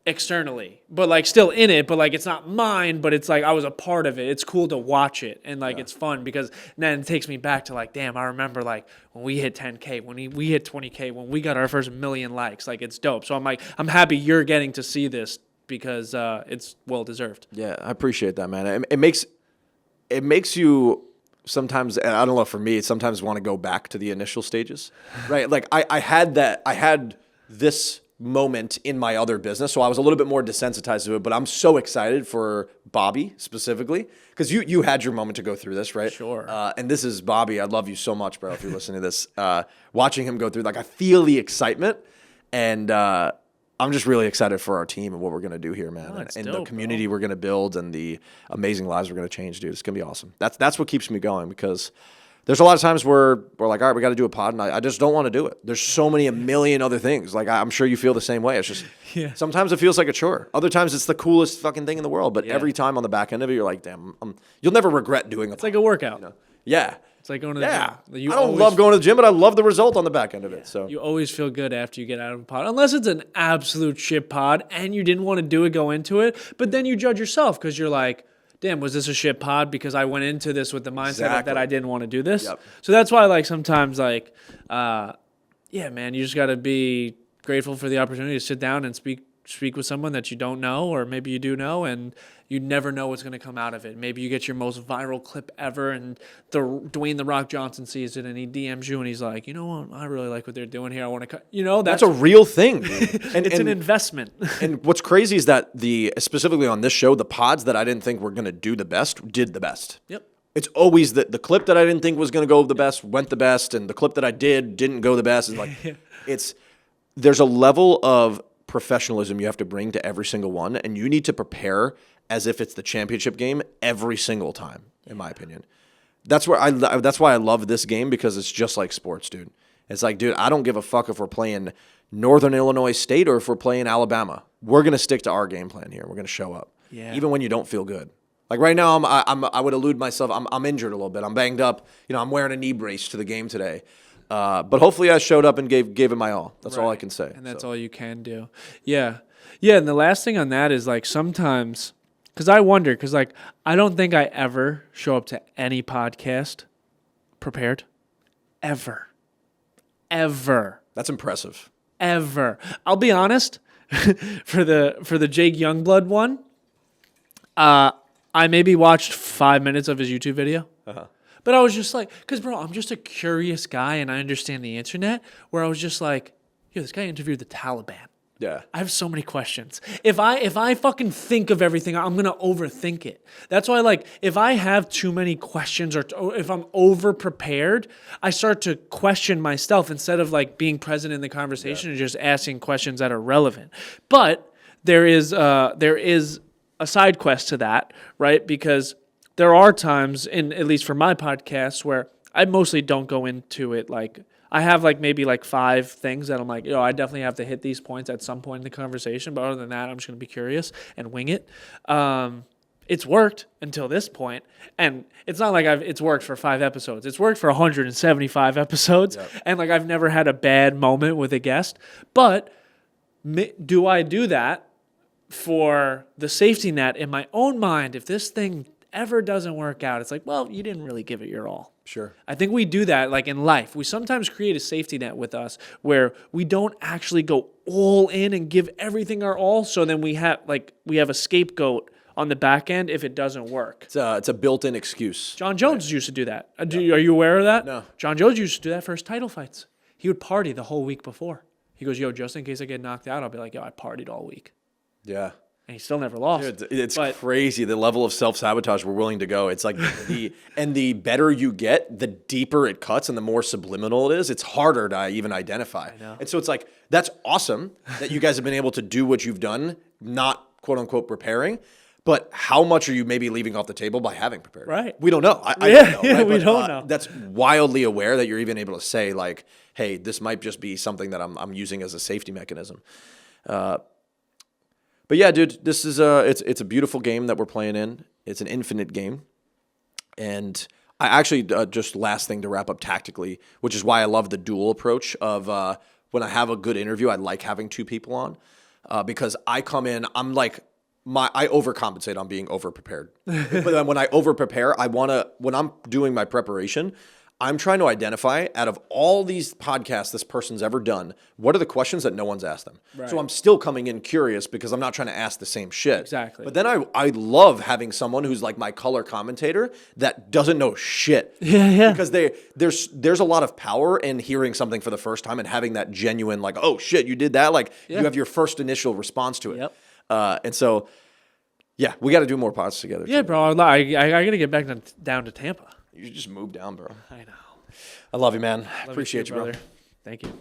[SPEAKER 1] Externally, but like still in it, but like it's not mine, but it's like I was a part of it. It's cool to watch it, and like it's fun, because then it takes me back to like, damn, I remember like when we hit 10K, when we hit 20K, when we got our first million likes. Like, it's dope. So I'm like, I'm happy you're getting to see this because it's well deserved.
[SPEAKER 2] Yeah, I appreciate that, man. It makes you sometimes, and I don't know, for me, it sometimes want to go back to the initial stages, right? Like I had this moment in my other business, so I was a little bit more desensitized to it, but I'm so excited for Bobby specifically, because you had your moment to go through this, right?
[SPEAKER 1] Sure.
[SPEAKER 2] And this is Bobby. I love you so much, bro, if you're listening to this. Watching him go through, like, I feel the excitement, and I'm just really excited for our team and what we're going to do here, man. And
[SPEAKER 1] dope,
[SPEAKER 2] the community we're going to build and the amazing lives we're going to change, dude. It's going to be awesome. That's what keeps me going, because there's a lot of times where we're like, all right, we got to do a pod, and I just don't want to do it. There's so many, a million other things. Like, I'm sure you feel the same way. It's just, sometimes it feels like a chore. Other times it's the coolest fucking thing in the world. But every time on the back end of it, you're like, damn, you'll never regret doing it.
[SPEAKER 1] It's like a workout.
[SPEAKER 2] You know? Yeah.
[SPEAKER 1] It's like going to the gym.
[SPEAKER 2] I don't love going to the gym, but I love the result on the back end of it. So
[SPEAKER 1] you always feel good after you get out of a pod, unless it's an absolute shit pod and you didn't want to do it, go into it. But then you judge yourself because you're like, damn, was this a shit pod? Because I went into this with the mindset that I didn't want to do this.
[SPEAKER 2] Yep.
[SPEAKER 1] So that's why, like, sometimes, like, man, you just got to be grateful for the opportunity to sit down and speak with someone that you don't know, or maybe you do know, and you never know what's going to come out of it. Maybe you get your most viral clip ever, and Dwayne The Rock Johnson sees it, and he DMs you, and he's like, you know what? I really like what they're doing here. I want to cut. You know,
[SPEAKER 2] that's a real thing, dude.
[SPEAKER 1] And it's an investment.
[SPEAKER 2] And what's crazy is that specifically on this show, the pods that I didn't think were going to do the best did the best.
[SPEAKER 1] Yep.
[SPEAKER 2] It's always the clip that I didn't think was going to go the best went the best, and the clip that I didn't go the best. It's like there's a level of professionalism you have to bring to every single one, and you need to prepare as if it's the championship game every single time, in my opinion. That's why I love this game, because it's just like sports, dude. It's like, dude, I don't give a fuck if we're playing Northern Illinois State or if we're playing Alabama. We're going to stick to our game plan here. We're going to show up, even when you don't feel good. Like right now, I would elude myself. I'm injured a little bit. I'm banged up. You know, I'm wearing a knee brace to the game today. But hopefully I showed up and gave it my all. That's all I can say.
[SPEAKER 1] And that's all you can do. Yeah. Yeah, and the last thing on that is, like, sometimes, because I wonder, because, like, I don't think I ever show up to any podcast prepared. Ever.
[SPEAKER 2] That's impressive.
[SPEAKER 1] Ever. I'll be honest, for the Jake Youngblood one, I maybe watched 5 minutes of his YouTube video. Uh-huh. But I was just like, because, bro, I'm just a curious guy and I understand the internet, where I was just like, yo, this guy interviewed the Taliban.
[SPEAKER 2] Yeah.
[SPEAKER 1] I have so many questions. If I fucking think of everything, I'm going to overthink it. That's why, like, if I have too many questions or if I'm over-prepared, I start to question myself instead of, like, being present in the conversation and just asking questions that are relevant. But there is a side quest to that, right? Because there are times, at least for my podcast, where I mostly don't go into it. Like, I have like maybe like 5 things that I'm like, I definitely have to hit these points at some point in the conversation. But other than that, I'm just going to be curious and wing it. It's worked until this point, and it's not like it's worked for 5 episodes. It's worked for 175 episodes, and like I've never had a bad moment with a guest. But do I do that for the safety net in my own mind? If this thing ever doesn't work out, it's like, well, you didn't really give it your all.
[SPEAKER 2] Sure. I
[SPEAKER 1] think we do that, like, in life. We sometimes create a safety net with us where we don't actually go all in and give everything our all, so then we have a scapegoat on the back end if it doesn't work.
[SPEAKER 2] It's a built-in excuse.
[SPEAKER 1] John Jones used to do that. Are you aware of that?
[SPEAKER 2] No.
[SPEAKER 1] John Jones used to do that for his title fights. He would party the whole week before. He goes, yo, just in case I get knocked out, I'll be like, yo, I partied all week.
[SPEAKER 2] Yeah.
[SPEAKER 1] And he still never lost.
[SPEAKER 2] Dude, it's crazy the level of self-sabotage we're willing to go. It's like the better you get, the deeper it cuts and the more subliminal it is. It's harder to even identify.
[SPEAKER 1] I know.
[SPEAKER 2] And so it's like, that's awesome that you guys have been able to do what you've done, not quote unquote preparing. But how much are you maybe leaving off the table by having prepared?
[SPEAKER 1] Right.
[SPEAKER 2] We don't know. I don't know. Right?
[SPEAKER 1] We don't know.
[SPEAKER 2] That's wildly aware that you're even able to say, like, hey, this might just be something that I'm using as a safety mechanism. But yeah, dude, this is it's a beautiful game that we're playing in. It's an infinite game. And I actually, just last thing to wrap up tactically, which is why I love the dual approach of when I have a good interview, I like having 2 people on because I come in, I'm like, I overcompensate on being over-prepared. But then when I over-prepare, when I'm doing my preparation, I'm trying to identify out of all these podcasts this person's ever done, what are the questions that no one's asked them?
[SPEAKER 1] Right.
[SPEAKER 2] So I'm still coming in curious because I'm not trying to ask the same shit.
[SPEAKER 1] Exactly.
[SPEAKER 2] But then I love having someone who's like my color commentator that doesn't know shit.
[SPEAKER 1] Yeah.
[SPEAKER 2] Because there's a lot of power in hearing something for the first time and having that genuine like, oh shit, you did that? Like you have your first initial response to it.
[SPEAKER 1] Yep.
[SPEAKER 2] And so, yeah, we got to do more pods together.
[SPEAKER 1] Yeah,
[SPEAKER 2] too.
[SPEAKER 1] bro. I got to get back down to Tampa.
[SPEAKER 2] You should just move down, bro.
[SPEAKER 1] I know.
[SPEAKER 2] I love you, man.
[SPEAKER 1] Love you
[SPEAKER 2] Appreciate
[SPEAKER 1] too,
[SPEAKER 2] you, bro.
[SPEAKER 1] brother. Thank you.